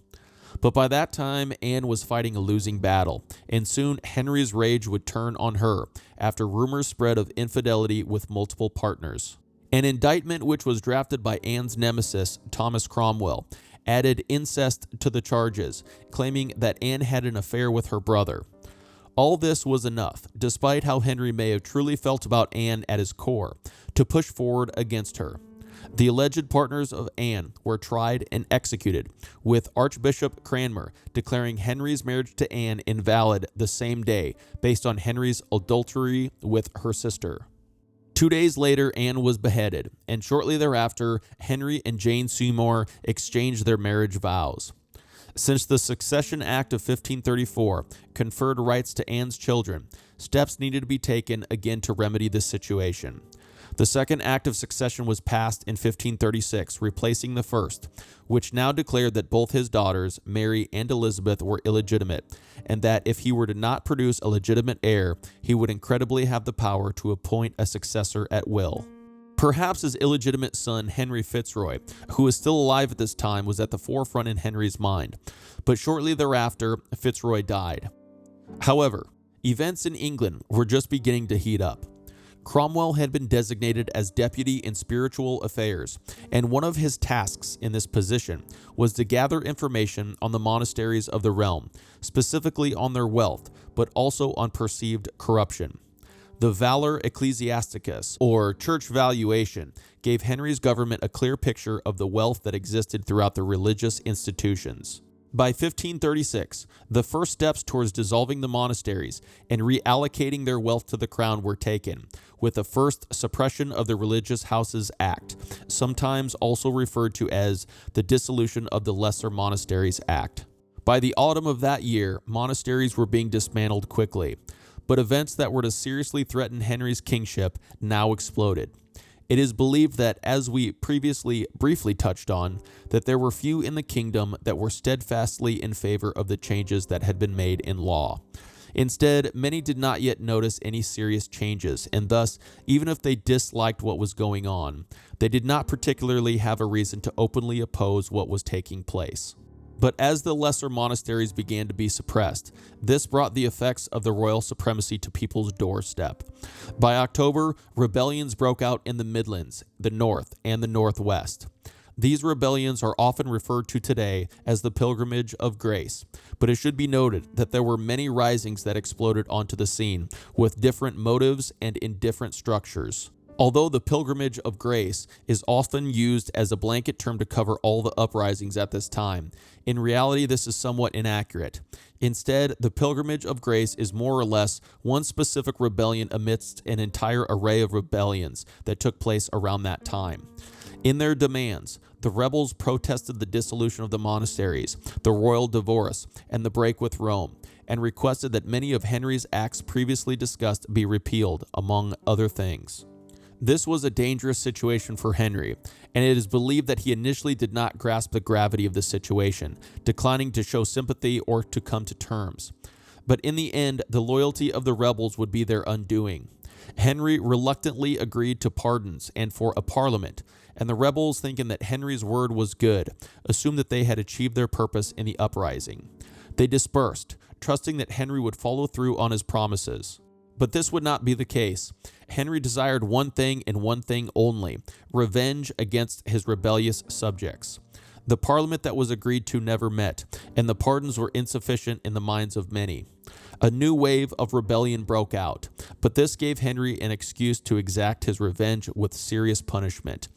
But by that time, Anne was fighting a losing battle, and soon Henry's rage would turn on her after rumors spread of infidelity with multiple partners. An indictment which was drafted by Anne's nemesis, Thomas Cromwell, added incest to the charges, claiming that Anne had an affair with her brother. All this was enough, despite how Henry may have truly felt about Anne at his core, to push forward against her. The alleged partners of Anne were tried and executed, with Archbishop Cranmer declaring Henry's marriage to Anne invalid the same day based on Henry's adultery with her sister. 2 days later, Anne was beheaded, and shortly thereafter, Henry and Jane Seymour exchanged their marriage vows. Since the Succession Act of 1534 conferred rights to Anne's children, steps needed to be taken again to remedy this situation. The Second Act of Succession was passed in 1536, replacing the first, which now declared that both his daughters, Mary and Elizabeth, were illegitimate, and that if he were to not produce a legitimate heir, he would incredibly have the power to appoint a successor at will. Perhaps his illegitimate son, Henry Fitzroy, who was still alive at this time, was at the forefront in Henry's mind, but shortly thereafter, Fitzroy died. However, events in England were just beginning to heat up. Cromwell had been designated as deputy in spiritual affairs, and one of his tasks in this position was to gather information on the monasteries of the realm, specifically on their wealth, but also on perceived corruption. The Valor Ecclesiasticus, or church valuation, gave Henry's government a clear picture of the wealth that existed throughout the religious institutions. By 1536, the first steps towards dissolving the monasteries and reallocating their wealth to the crown were taken, with the first Suppression of the Religious Houses Act, sometimes also referred to as the Dissolution of the Lesser Monasteries Act. By the autumn of that year, monasteries were being dismantled quickly, but events that were to seriously threaten Henry's kingship now exploded. It is believed that, as we previously briefly touched on, that there were few in the kingdom that were steadfastly in favor of the changes that had been made in law. Instead, many did not yet notice any serious changes, and thus, even if they disliked what was going on, they did not particularly have a reason to openly oppose what was taking place. But as the lesser monasteries began to be suppressed, this brought the effects of the royal supremacy to people's doorstep. By October, rebellions broke out in the Midlands, the North, and the Northwest. These rebellions are often referred to today as the Pilgrimage of Grace, but it should be noted that there were many risings that exploded onto the scene, with different motives and in different structures. Although the Pilgrimage of Grace is often used as a blanket term to cover all the uprisings at this time, in reality this is somewhat inaccurate. Instead, the Pilgrimage of Grace is more or less one specific rebellion amidst an entire array of rebellions that took place around that time. In their demands, the rebels protested the dissolution of the monasteries, the royal divorce, and the break with Rome, and requested that many of Henry's acts previously discussed be repealed, among other things. This was a dangerous situation for Henry, and it is believed that he initially did not grasp the gravity of the situation, declining to show sympathy or to come to terms. But in the end, the loyalty of the rebels would be their undoing. Henry reluctantly agreed to pardons and for a parliament, and the rebels, thinking that Henry's word was good, assumed that they had achieved their purpose in the uprising. They dispersed, trusting that Henry would follow through on his promises. But this would not be the case. Henry desired one thing and one thing only: revenge against his rebellious subjects. The parliament that was agreed to never met, and the pardons were insufficient in the minds of many. A new wave of rebellion broke out, but this gave Henry an excuse to exact his revenge with serious punishment.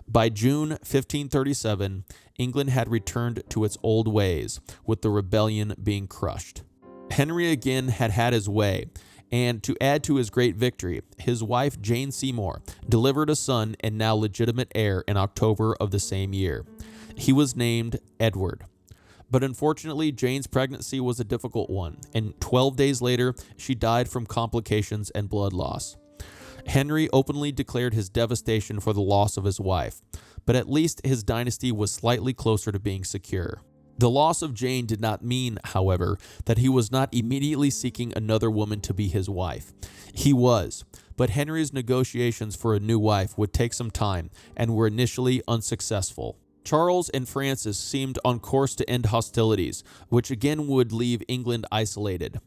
By June 1537, England had returned to its old ways, with the rebellion being crushed. Henry again had had his way, and to add to his great victory, his wife Jane Seymour delivered a son and now legitimate heir in October of the same year. He was named Edward. But unfortunately, Jane's pregnancy was a difficult one, and 12 days later, she died from complications and blood loss. Henry openly declared his devastation for the loss of his wife, but at least his dynasty was slightly closer to being secure. The loss of Jane did not mean, however, that he was not immediately seeking another woman to be his wife. He was, but Henry's negotiations for a new wife would take some time and were initially unsuccessful. Charles and Francis seemed on course to end hostilities, which again would leave England isolated.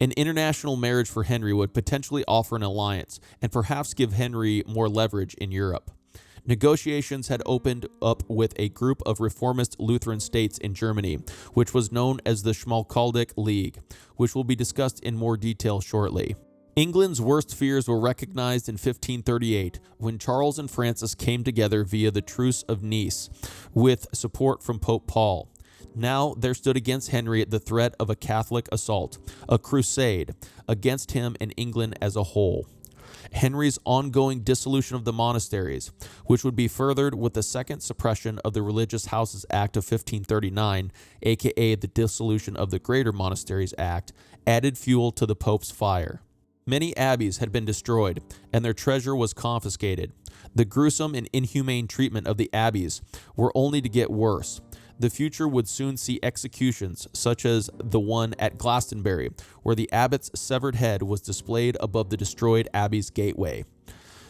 An international marriage for Henry would potentially offer an alliance and perhaps give Henry more leverage in Europe. Negotiations had opened up with a group of reformist Lutheran states in Germany, which was known as the Schmalkaldic League, which will be discussed in more detail shortly. England's worst fears were recognized in 1538 when Charles and Francis came together via the Truce of Nice with support from Pope Paul. Now there stood against Henry the threat of a Catholic assault, a crusade, against him and England as a whole. Henry's ongoing dissolution of the monasteries, which would be furthered with the second suppression of the Religious Houses Act of 1539, aka the dissolution of the Greater Monasteries Act, added fuel to the Pope's fire. Many abbeys had been destroyed, and their treasure was confiscated. The gruesome and inhumane treatment of the abbeys were only to get worse. The future would soon see executions, such as the one at Glastonbury, where the abbot's severed head was displayed above the destroyed abbey's gateway.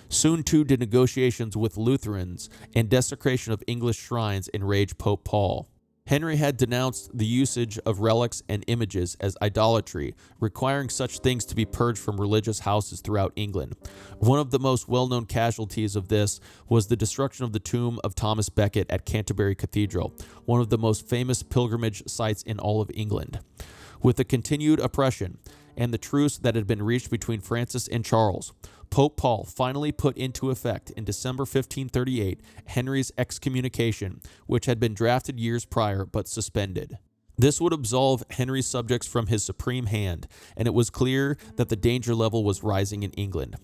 Soon too did negotiations with Lutherans and desecration of English shrines enrage Pope Paul. Henry had denounced the usage of relics and images as idolatry, requiring such things to be purged from religious houses throughout England. One of the most well-known casualties of this was the destruction of the tomb of Thomas Becket at Canterbury Cathedral, one of the most famous pilgrimage sites in all of England. With the continued oppression, and the truce that had been reached between Francis and Charles, Pope Paul finally put into effect in December 1538 Henry's excommunication, which had been drafted years prior but suspended. This would absolve Henry's subjects from his supreme hand, and it was clear that the danger level was rising in England.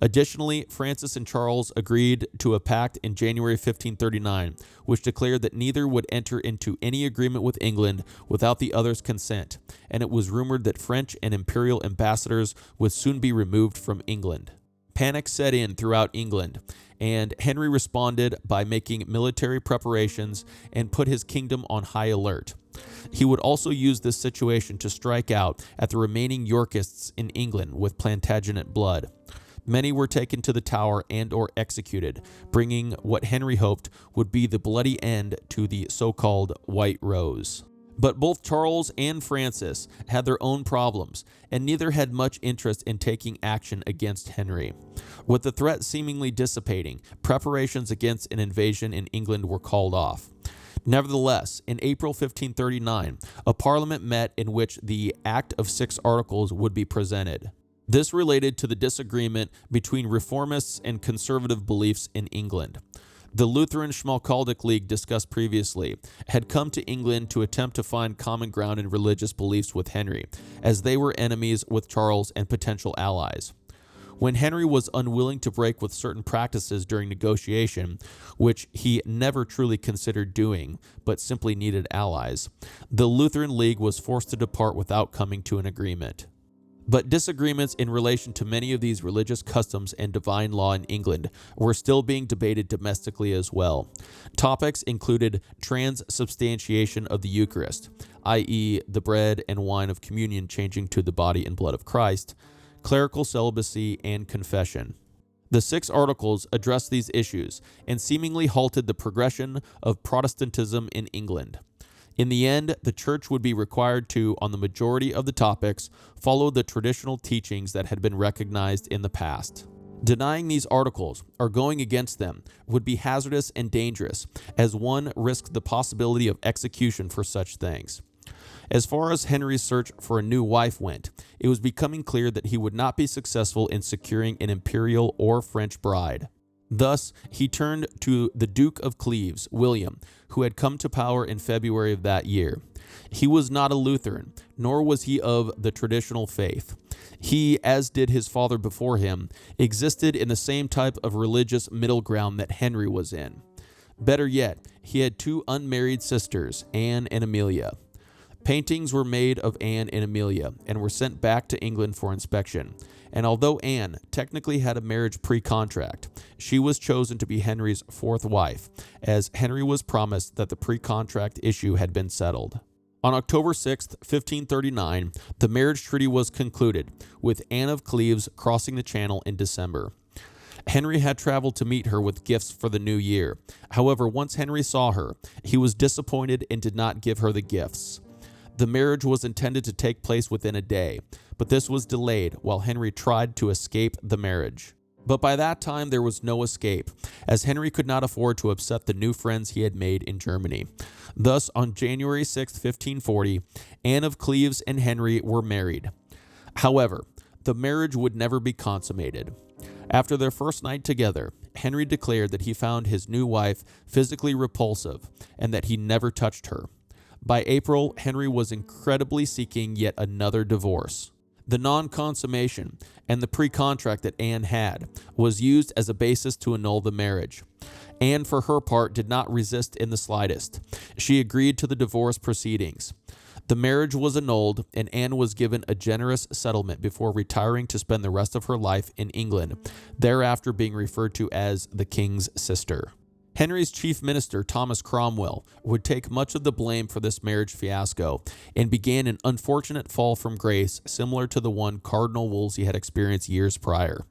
Additionally, Francis and Charles agreed to a pact in January 1539, which declared that neither would enter into any agreement with England without the other's consent, and it was rumored that French and imperial ambassadors would soon be removed from England. Panic set in throughout England, and Henry responded by making military preparations and put his kingdom on high alert. He would also use this situation to strike out at the remaining Yorkists in England with Plantagenet blood. Many were taken to the Tower and or executed, bringing what Henry hoped would be the bloody end to the so-called White Rose. But both Charles and Francis had their own problems, and neither had much interest in taking action against Henry. With the threat seemingly dissipating, preparations against an invasion in England were called off. Nevertheless, in April 1539, a parliament met in which the Act of 6 Articles would be presented. This related to the disagreement between reformists and conservative beliefs in England. The Lutheran Schmalkaldic League discussed previously had come to England to attempt to find common ground in religious beliefs with Henry, as they were enemies with Charles and potential allies. When Henry was unwilling to break with certain practices during negotiation, which he never truly considered doing, but simply needed allies, the Lutheran League was forced to depart without coming to an agreement. But disagreements in relation to many of these religious customs and divine law in England were still being debated domestically as well. Topics included transubstantiation of the Eucharist, i.e., the bread and wine of communion changing to the body and blood of Christ, clerical celibacy, and confession. The 6 Articles addressed these issues and seemingly halted the progression of Protestantism in England. In the end, the church would be required to, on the majority of the topics, follow the traditional teachings that had been recognized in the past. Denying these articles or going against them would be hazardous and dangerous, as one risked the possibility of execution for such things. As far as Henry's search for a new wife went, it was becoming clear that he would not be successful in securing an imperial or French bride. Thus, he turned to the Duke of Cleves, William, who had come to power in February of that year. He was not a Lutheran, nor was he of the traditional faith. He, as did his father before him, existed in the same type of religious middle ground that Henry was in. Better yet, he had 2 unmarried sisters, Anne and Amelia. Paintings were made of Anne and Amelia and were sent back to England for inspection. And although Anne technically had a marriage pre-contract, she was chosen to be Henry's 4th wife, as Henry was promised that the pre-contract issue had been settled. On October 6, 1539, the marriage treaty was concluded, with Anne of Cleves crossing the Channel in December. Henry had traveled to meet her with gifts for the new year. However, once Henry saw her, he was disappointed and did not give her the gifts. The marriage was intended to take place within a day, but this was delayed while Henry tried to escape the marriage. But by that time, there was no escape, as Henry could not afford to upset the new friends he had made in Germany. Thus, on January 6, 1540, Anne of Cleves and Henry were married. However, the marriage would never be consummated. After their first night together, Henry declared that he found his new wife physically repulsive and that he never touched her. By April, Henry was incredibly seeking yet another divorce. The non-consummation and the pre-contract that Anne had was used as a basis to annul the marriage. Anne, for her part, did not resist in the slightest. She agreed to the divorce proceedings. The marriage was annulled, and Anne was given a generous settlement before retiring to spend the rest of her life in England, thereafter being referred to as the King's sister. Henry's chief minister, Thomas Cromwell, would take much of the blame for this marriage fiasco and began an unfortunate fall from grace similar to the one Cardinal Wolsey had experienced years prior.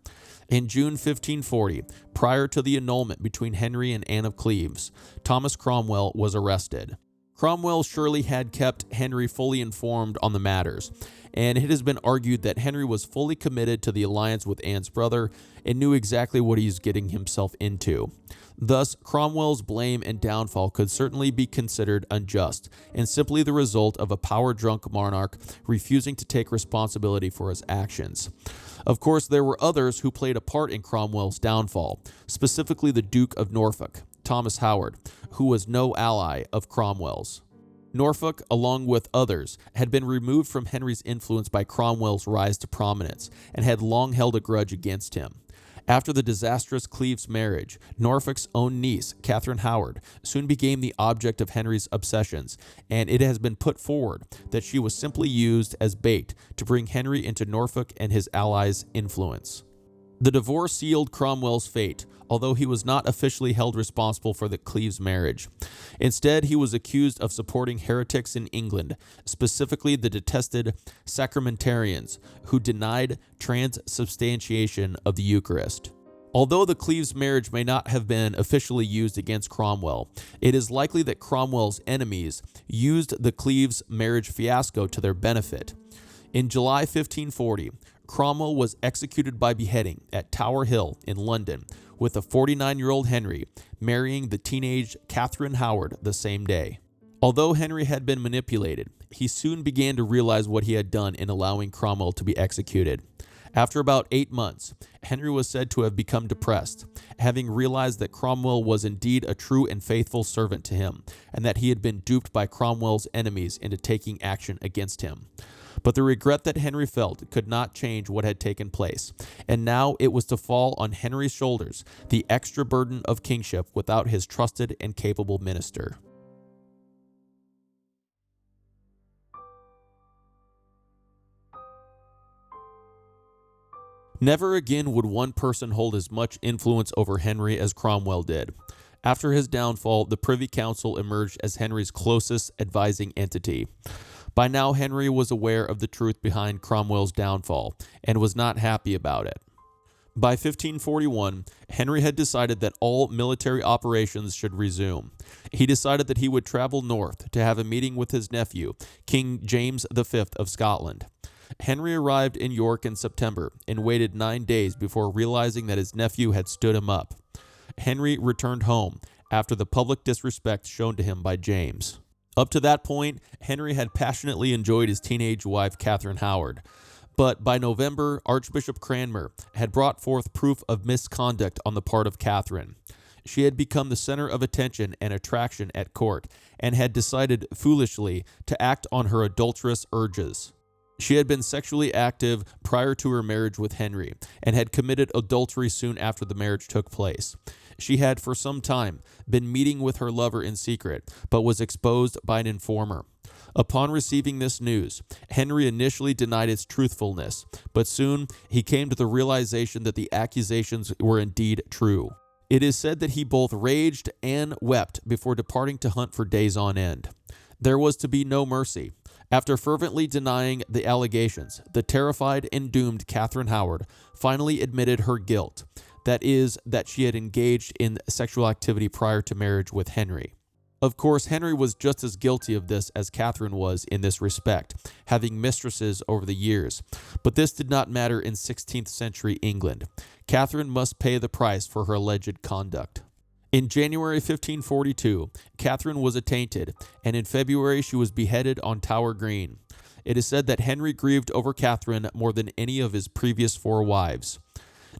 In June 1540, prior to the annulment between Henry and Anne of Cleves, Thomas Cromwell was arrested. Cromwell surely had kept Henry fully informed on the matters, and it has been argued that Henry was fully committed to the alliance with Anne's brother and knew exactly what he was getting himself into. Thus, Cromwell's blame and downfall could certainly be considered unjust and simply the result of a power-drunk monarch refusing to take responsibility for his actions. Of course, there were others who played a part in Cromwell's downfall, specifically the Duke of Norfolk, Thomas Howard, who was no ally of Cromwell's. Norfolk, along with others, had been removed from Henry's influence by Cromwell's rise to prominence and had long held a grudge against him. After the disastrous Cleves marriage, Norfolk's own niece, Catherine Howard, soon became the object of Henry's obsessions, and it has been put forward that she was simply used as bait to bring Henry into Norfolk and his allies' influence. The divorce sealed Cromwell's fate, although he was not officially held responsible for the Cleves marriage. Instead, he was accused of supporting heretics in England, specifically the detested Sacramentarians, who denied transubstantiation of the Eucharist. Although the Cleves marriage may not have been officially used against Cromwell, it is likely that Cromwell's enemies used the Cleves marriage fiasco to their benefit. In July 1540, Cromwell was executed by beheading at Tower Hill in London, with the 49-year-old Henry marrying the teenage Catherine Howard the same day. Although Henry had been manipulated, he soon began to realize what he had done in allowing Cromwell to be executed. After about 8 months, Henry was said to have become depressed, having realized that Cromwell was indeed a true and faithful servant to him, and that he had been duped by Cromwell's enemies into taking action against him. But the regret that Henry felt could not change what had taken place, and now it was to fall on Henry's shoulders the extra burden of kingship without his trusted and capable minister. Never again would one person hold as much influence over Henry as Cromwell did. After his downfall, the Privy Council emerged as Henry's closest advising entity. By now, Henry was aware of the truth behind Cromwell's downfall and was not happy about it. By 1541, Henry had decided that all military operations should resume. He decided that he would travel north to have a meeting with his nephew, King James V of Scotland. Henry arrived in York in September and waited 9 days before realizing that his nephew had stood him up. Henry returned home after the public disrespect shown to him by James. Up to that point, Henry had passionately enjoyed his teenage wife, Catherine Howard. But by November, Archbishop Cranmer had brought forth proof of misconduct on the part of Catherine. She had become the center of attention and attraction at court, and had decided foolishly to act on her adulterous urges. She had been sexually active prior to her marriage with Henry, and had committed adultery soon after the marriage took place. She had for some time been meeting with her lover in secret, but was exposed by an informer. Upon receiving this news, Henry initially denied its truthfulness, but soon he came to the realization that the accusations were indeed true. It is said that he both raged and wept before departing to hunt for days on end. There was to be no mercy. After fervently denying the allegations, the terrified and doomed Catherine Howard finally admitted her guilt. That is, that she had engaged in sexual activity prior to marriage with Henry. Of course, Henry was just as guilty of this as Catherine was in this respect, having mistresses over the years. But this did not matter in 16th century England. Catherine must pay the price for her alleged conduct. In January 1542, Catherine was attainted, and in February she was beheaded on Tower Green. It is said that Henry grieved over Catherine more than any of his previous 4 wives.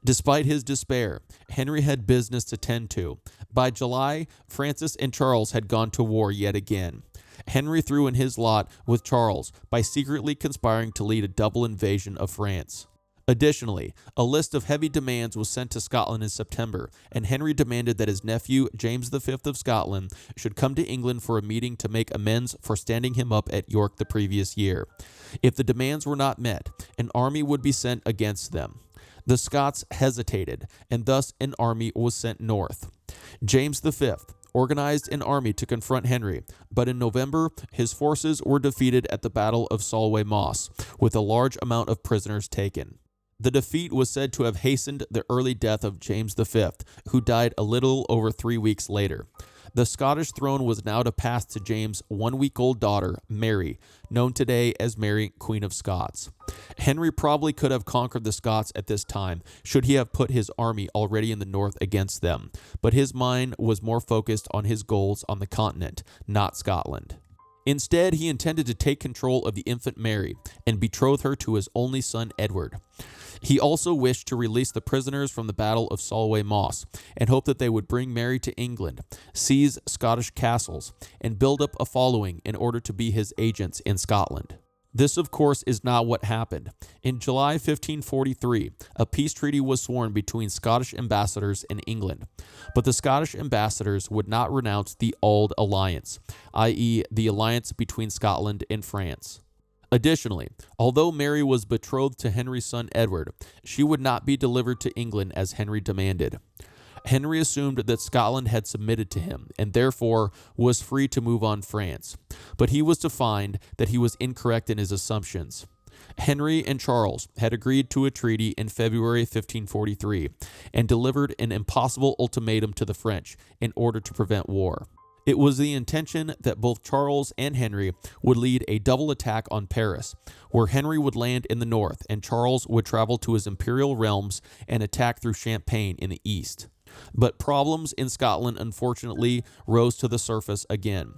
Despite his despair, Henry had business to tend to. By July, Francis and Charles had gone to war yet again. Henry threw in his lot with Charles by secretly conspiring to lead a double invasion of France. Additionally, a list of heavy demands was sent to Scotland in September, and Henry demanded that his nephew, James V of Scotland, should come to England for a meeting to make amends for standing him up at York the previous year. If the demands were not met, an army would be sent against them. The Scots hesitated, and thus an army was sent north. James V organized an army to confront Henry, but in November, his forces were defeated at the Battle of Solway Moss, with a large amount of prisoners taken. The defeat was said to have hastened the early death of James V, who died a little over 3 weeks later. The Scottish throne was now to pass to James' 1-week-old daughter, Mary, known today as Mary, Queen of Scots. Henry probably could have conquered the Scots at this time, should he have put his army already in the north against them, but his mind was more focused on his goals on the continent, not Scotland. Instead, he intended to take control of the infant Mary and betroth her to his only son Edward. He also wished to release the prisoners from the Battle of Solway Moss and hoped that they would bring Mary to England, seize Scottish castles, and build up a following in order to be his agents in Scotland. This, of course, is not what happened. In July 1543, a peace treaty was sworn between Scottish ambassadors in England, but the Scottish ambassadors would not renounce the Auld Alliance, i.e., the alliance between Scotland and France. Additionally, although Mary was betrothed to Henry's son Edward, she would not be delivered to England as Henry demanded. Henry assumed that Scotland had submitted to him and therefore was free to move on France, but he was to find that he was incorrect in his assumptions. Henry and Charles had agreed to a treaty in February 1543 and delivered an impossible ultimatum to the French in order to prevent war. It was the intention that both Charles and Henry would lead a double attack on Paris, where Henry would land in the north and Charles would travel to his imperial realms and attack through Champagne in the east. But problems in Scotland unfortunately rose to the surface again.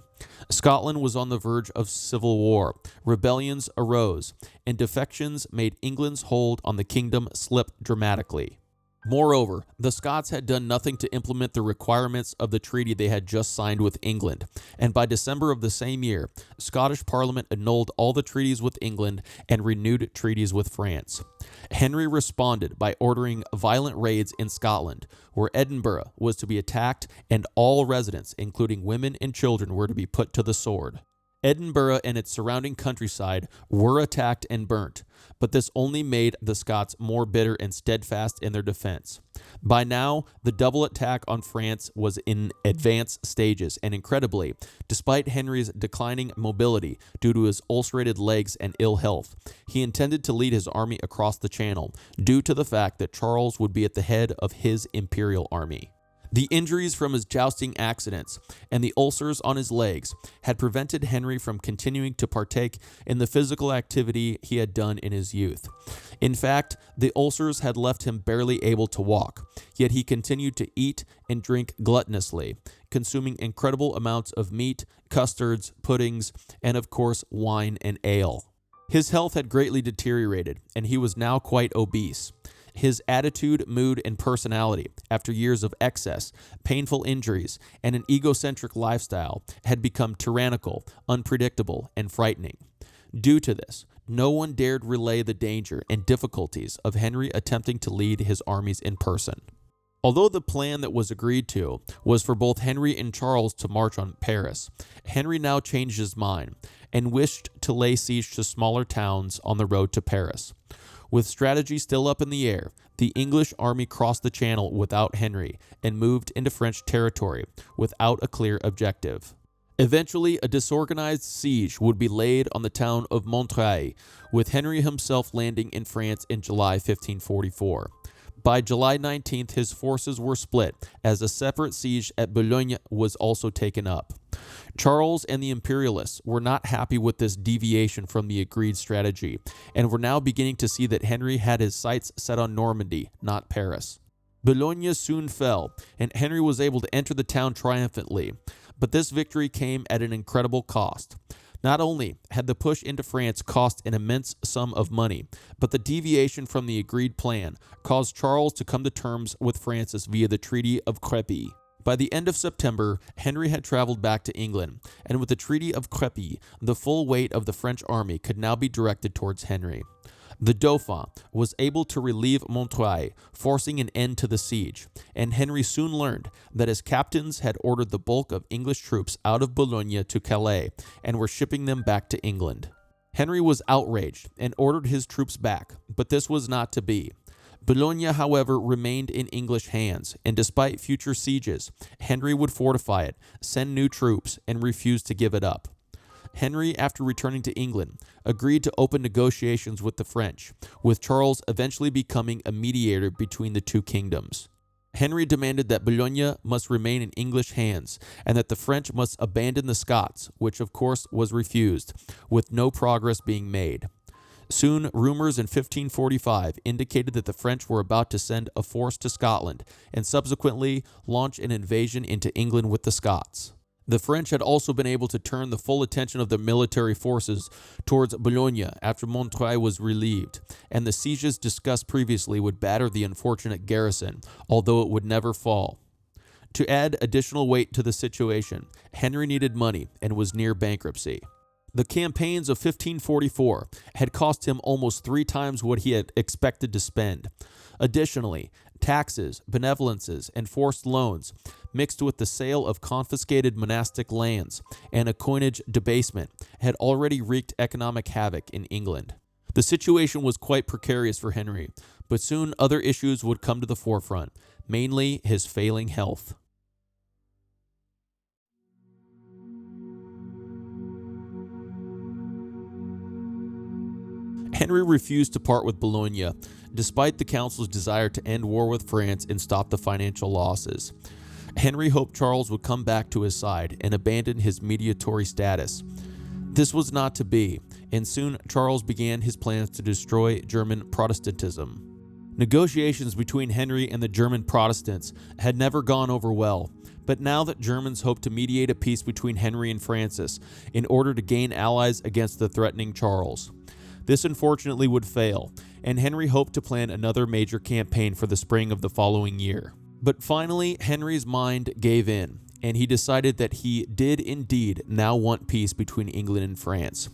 Scotland was on the verge of civil war, rebellions arose, and defections made England's hold on the kingdom slip dramatically. Moreover, the Scots had done nothing to implement the requirements of the treaty they had just signed with England, and by December of the same year, Scottish Parliament annulled all the treaties with England and renewed treaties with France. Henry responded by ordering violent raids in Scotland, where Edinburgh was to be attacked and all residents, including women and children, were to be put to the sword. Edinburgh and its surrounding countryside were attacked and burnt, but this only made the Scots more bitter and steadfast in their defense. By now, the double attack on France was in advanced stages, and incredibly, despite Henry's declining mobility due to his ulcerated legs and ill health, he intended to lead his army across the Channel, due to the fact that Charles would be at the head of his imperial army. The injuries from his jousting accidents and the ulcers on his legs had prevented Henry from continuing to partake in the physical activity he had done in his youth. In fact, the ulcers had left him barely able to walk, yet he continued to eat and drink gluttonously, consuming incredible amounts of meat, custards, puddings, and of course wine and ale. His health had greatly deteriorated, and he was now quite obese. His attitude, mood, and personality, after years of excess, painful injuries, and an egocentric lifestyle, had become tyrannical, unpredictable, and frightening. Due to this, no one dared relay the danger and difficulties of Henry attempting to lead his armies in person. Although the plan that was agreed to was for both Henry and Charles to march on Paris, Henry now changed his mind and wished to lay siege to smaller towns on the road to Paris. With strategy still up in the air, the English army crossed the Channel without Henry and moved into French territory without a clear objective. Eventually, a disorganized siege would be laid on the town of Montreuil, with Henry himself landing in France in July 1544. By July 19th, his forces were split, as a separate siege at Boulogne was also taken up. Charles and the Imperialists were not happy with this deviation from the agreed strategy, and were now beginning to see that Henry had his sights set on Normandy, not Paris. Boulogne soon fell, and Henry was able to enter the town triumphantly, but this victory came at an incredible cost. Not only had the push into France cost an immense sum of money, but the deviation from the agreed plan caused Charles to come to terms with Francis via the Treaty of Crepy. By the end of September, Henry had traveled back to England, and with the Treaty of Crepy, the full weight of the French army could now be directed towards Henry. The Dauphin was able to relieve Montreuil, forcing an end to the siege, and Henry soon learned that his captains had ordered the bulk of English troops out of Boulogne to Calais and were shipping them back to England. Henry was outraged and ordered his troops back, but this was not to be. Boulogne, however, remained in English hands, and despite future sieges, Henry would fortify it, send new troops, and refuse to give it up. Henry, after returning to England, agreed to open negotiations with the French, with Charles eventually becoming a mediator between the two kingdoms. Henry demanded that Boulogne must remain in English hands and that the French must abandon the Scots, which of course was refused, with no progress being made. Soon, rumors in 1545 indicated that the French were about to send a force to Scotland and subsequently launch an invasion into England with the Scots. The French had also been able to turn the full attention of their military forces towards Boulogne after Montreuil was relieved, and the sieges discussed previously would batter the unfortunate garrison, although it would never fall. To add additional weight to the situation, Henry needed money and was near bankruptcy. The campaigns of 1544 had cost him almost 3 times what he had expected to spend. Additionally, taxes, benevolences, and forced loans, mixed with the sale of confiscated monastic lands and a coinage debasement, had already wreaked economic havoc in England. The situation was quite precarious for Henry, but soon other issues would come to the forefront, mainly his failing health. Henry refused to part with Boulogne, despite the council's desire to end war with France and stop the financial losses. Henry hoped Charles would come back to his side and abandon his mediatory status. This was not to be, and soon Charles began his plans to destroy German Protestantism. Negotiations between Henry and the German Protestants had never gone over well, but now that Germans hoped to mediate a peace between Henry and Francis in order to gain allies against the threatening Charles. This unfortunately would fail, and Henry hoped to plan another major campaign for the spring of the following year. But finally, Henry's mind gave in, and he decided that he did indeed now want peace between England and France.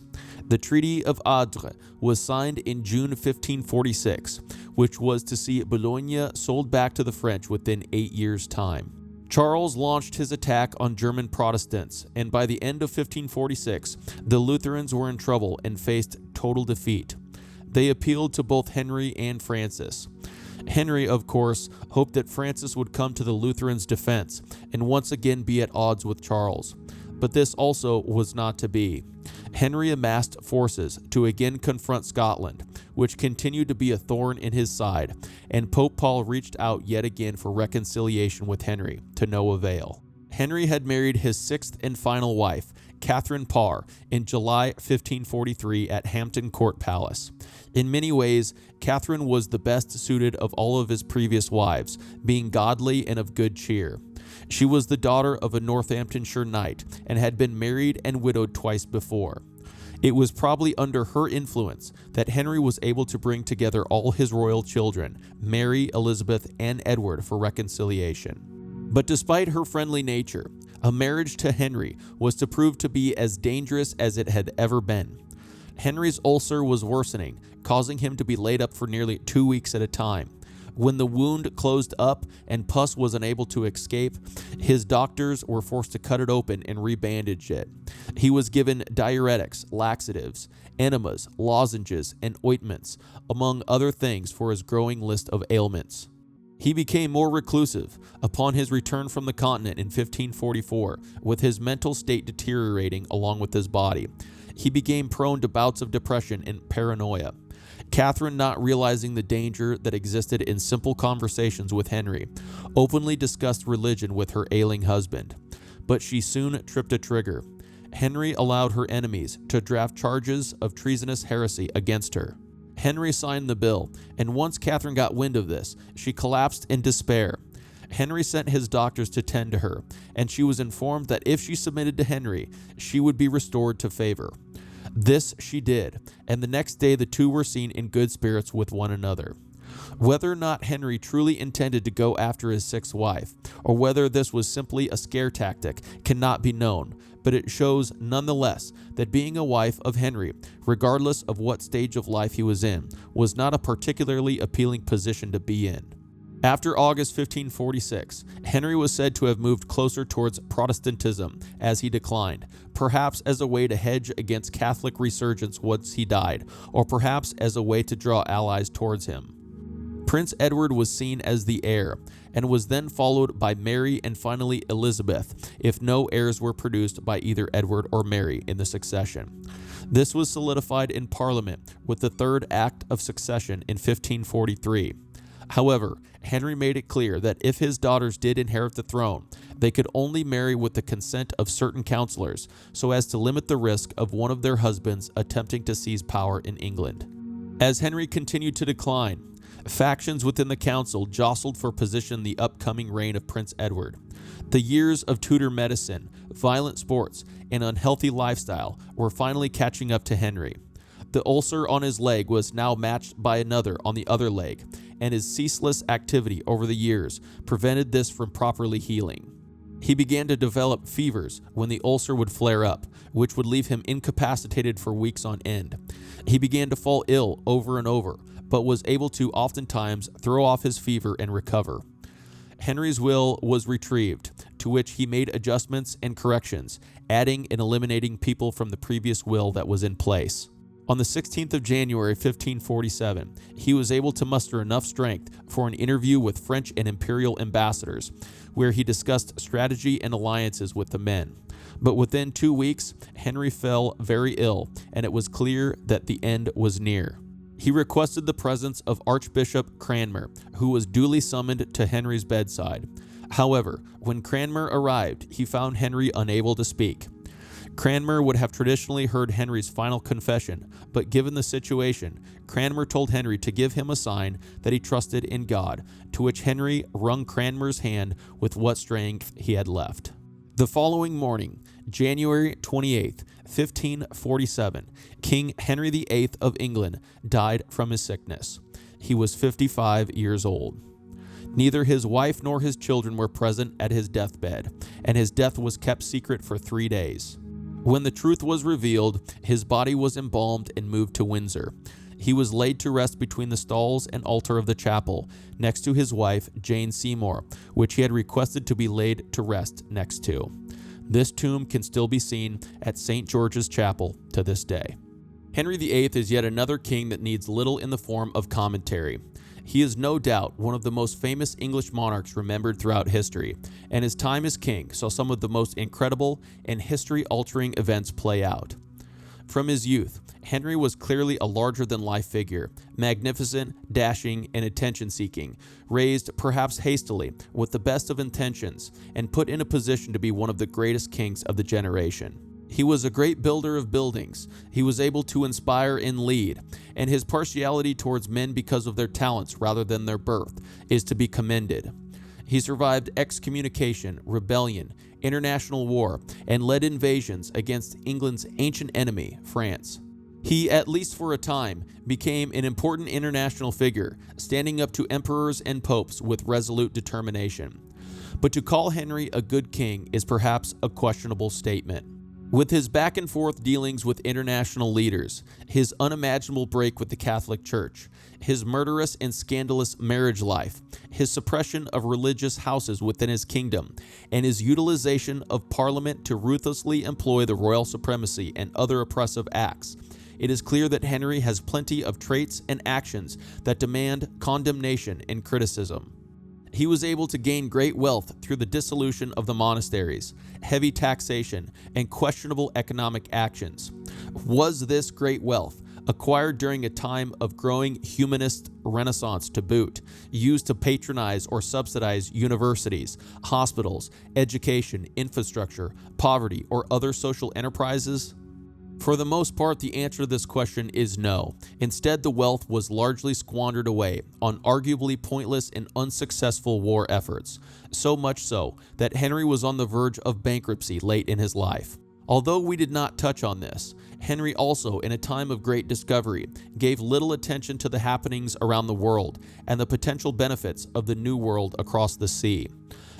The Treaty of Ardres was signed in June 1546, which was to see Boulogne sold back to the French within 8 years' time. Charles launched his attack on German Protestants, and by the end of 1546, the Lutherans were in trouble and faced total defeat. They appealed to both Henry and Francis. Henry, of course, hoped that Francis would come to the Lutherans' defense and once again be at odds with Charles. But this also was not to be. Henry amassed forces to again confront Scotland, which continued to be a thorn in his side, and Pope Paul reached out yet again for reconciliation with Henry, to no avail. Henry had married his 6th and final wife, Catherine Parr, in July 1543 at Hampton Court Palace. In many ways, Catherine was the best suited of all of his previous wives, being godly and of good cheer. She was the daughter of a Northamptonshire knight and had been married and widowed twice before. It was probably under her influence that Henry was able to bring together all his royal children, Mary, Elizabeth, and Edward, for reconciliation. But despite her friendly nature, a marriage to Henry was to prove to be as dangerous as it had ever been. Henry's ulcer was worsening, causing him to be laid up for nearly 2 weeks at a time. When the wound closed up and pus was unable to escape, his doctors were forced to cut it open and rebandage it. He was given diuretics, laxatives, enemas, lozenges, and ointments, among other things, for his growing list of ailments. He became more reclusive upon his return from the continent in 1544, with his mental state deteriorating along with his body. He became prone to bouts of depression and paranoia. Catherine, not realizing the danger that existed in simple conversations with Henry, openly discussed religion with her ailing husband. But she soon tripped a trigger. Henry allowed her enemies to draft charges of treasonous heresy against her. Henry signed the bill, and once Catherine got wind of this, she collapsed in despair. Henry sent his doctors to tend to her, and she was informed that if she submitted to Henry, she would be restored to favor. This she did, and the next day the two were seen in good spirits with one another. Whether or not Henry truly intended to go after his 6th wife, or whether this was simply a scare tactic, cannot be known, but it shows nonetheless that being a wife of Henry, regardless of what stage of life he was in, was not a particularly appealing position to be in. After August 1546, Henry was said to have moved closer towards Protestantism as he declined, perhaps as a way to hedge against Catholic resurgence once he died, or perhaps as a way to draw allies towards him. Prince Edward was seen as the heir, and was then followed by Mary and finally Elizabeth, if no heirs were produced by either Edward or Mary in the succession. This was solidified in Parliament with the Third Act of Succession in 1543. However, Henry made it clear that if his daughters did inherit the throne, they could only marry with the consent of certain counselors so as to limit the risk of one of their husbands attempting to seize power in England. As Henry continued to decline, factions within the council jostled for position in the upcoming reign of Prince Edward. The years of Tudor medicine, violent sports, and unhealthy lifestyle were finally catching up to Henry. The ulcer on his leg was now matched by another on the other leg, and his ceaseless activity over the years prevented this from properly healing. He began to develop fevers when the ulcer would flare up, which would leave him incapacitated for weeks on end. He began to fall ill over and over, but was able to oftentimes throw off his fever and recover. Henry's will was retrieved, to which he made adjustments and corrections, adding and eliminating people from the previous will that was in place. On the 16th of January 1547, he was able to muster enough strength for an interview with French and imperial ambassadors, where he discussed strategy and alliances with the men. But within 2 weeks, Henry fell very ill, and it was clear that the end was near. He requested the presence of Archbishop Cranmer, who was duly summoned to Henry's bedside. However, when Cranmer arrived, he found Henry unable to speak. Cranmer would have traditionally heard Henry's final confession, but given the situation, Cranmer told Henry to give him a sign that he trusted in God, to which Henry wrung Cranmer's hand with what strength he had left. The following morning, January 28, 1547, King Henry VIII of England died from his sickness. He was 55 years old. Neither his wife nor his children were present at his deathbed, and his death was kept secret for 3 days. When the truth was revealed, his body was embalmed and moved to Windsor. He was laid to rest between the stalls and altar of the chapel, next to his wife, Jane Seymour, which he had requested to be laid to rest next to. This tomb can still be seen at St. George's Chapel to this day. Henry VIII is yet another king that needs little in the form of commentary. He is no doubt one of the most famous English monarchs remembered throughout history, and his time as king saw some of the most incredible and history-altering events play out. From his youth, Henry was clearly a larger-than-life figure, magnificent, dashing, and attention-seeking, raised perhaps hastily with the best of intentions, and put in a position to be one of the greatest kings of the generation. He was a great builder of buildings. He was able to inspire and lead, and his partiality towards men because of their talents rather than their birth is to be commended. He survived excommunication, rebellion, international war, and led invasions against England's ancient enemy, France. He, at least for a time, became an important international figure, standing up to emperors and popes with resolute determination. But to call Henry a good king is perhaps a questionable statement. With his back-and-forth dealings with international leaders, his unimaginable break with the Catholic Church, his murderous and scandalous marriage life, his suppression of religious houses within his kingdom, and his utilization of Parliament to ruthlessly employ the royal supremacy and other oppressive acts, it is clear that Henry has plenty of traits and actions that demand condemnation and criticism. He was able to gain great wealth through the dissolution of the monasteries, heavy taxation, and questionable economic actions. Was this great wealth, acquired during a time of growing humanist renaissance to boot, used to patronize or subsidize universities, hospitals, education, infrastructure, poverty, or other social enterprises? For the most part, the answer to this question is no. Instead, the wealth was largely squandered away on arguably pointless and unsuccessful war efforts, so much so that Henry was on the verge of bankruptcy late in his life. Although we did not touch on this, Henry also, in a time of great discovery, gave little attention to the happenings around the world and the potential benefits of the New World across the sea.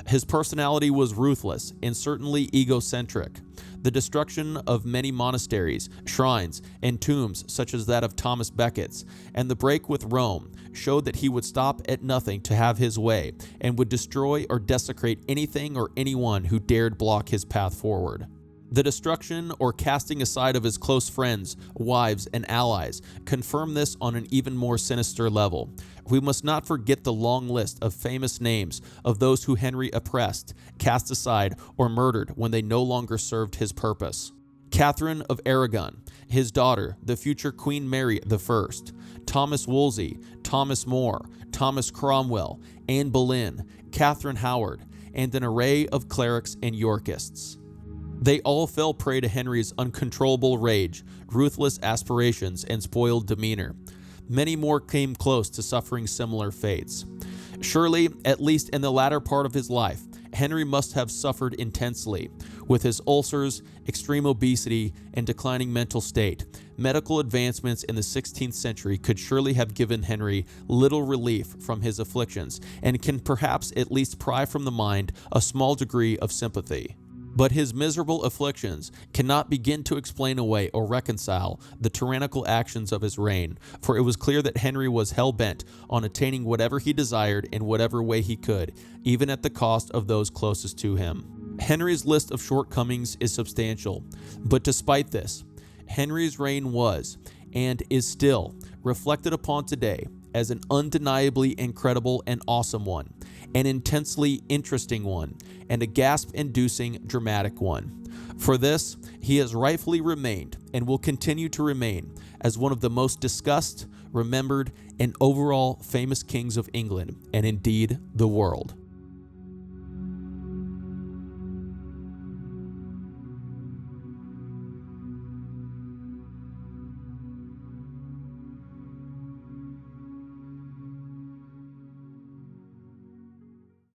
His personality was ruthless and certainly egocentric. The destruction of many monasteries, shrines, and tombs such as that of Thomas Becket's, and the break with Rome showed that he would stop at nothing to have his way and would destroy or desecrate anything or anyone who dared block his path forward. The destruction or casting aside of his close friends, wives, and allies confirm this on an even more sinister level. We must not forget the long list of famous names of those who Henry oppressed, cast aside, or murdered when they no longer served his purpose. Catherine of Aragon, his daughter, the future Queen Mary I, Thomas Wolsey, Thomas More, Thomas Cromwell, Anne Boleyn, Catherine Howard, and an array of clerics and Yorkists. They all fell prey to Henry's uncontrollable rage, ruthless aspirations, and spoiled demeanor. Many more came close to suffering similar fates. Surely, at least in the latter part of his life, Henry must have suffered intensely. With his ulcers, extreme obesity, and declining mental state, medical advancements in the 16th century could surely have given Henry little relief from his afflictions, and can perhaps at least pry from the mind a small degree of sympathy. But his miserable afflictions cannot begin to explain away or reconcile the tyrannical actions of his reign, for it was clear that Henry was hell-bent on attaining whatever he desired in whatever way he could, even at the cost of those closest to him. Henry's list of shortcomings is substantial, but despite this, Henry's reign was, and is still, reflected upon today as an undeniably incredible and awesome one, an intensely interesting one, and a gasp-inducing dramatic one. For this, he has rightfully remained and will continue to remain as one of the most discussed, remembered, and overall famous kings of England, and indeed the world.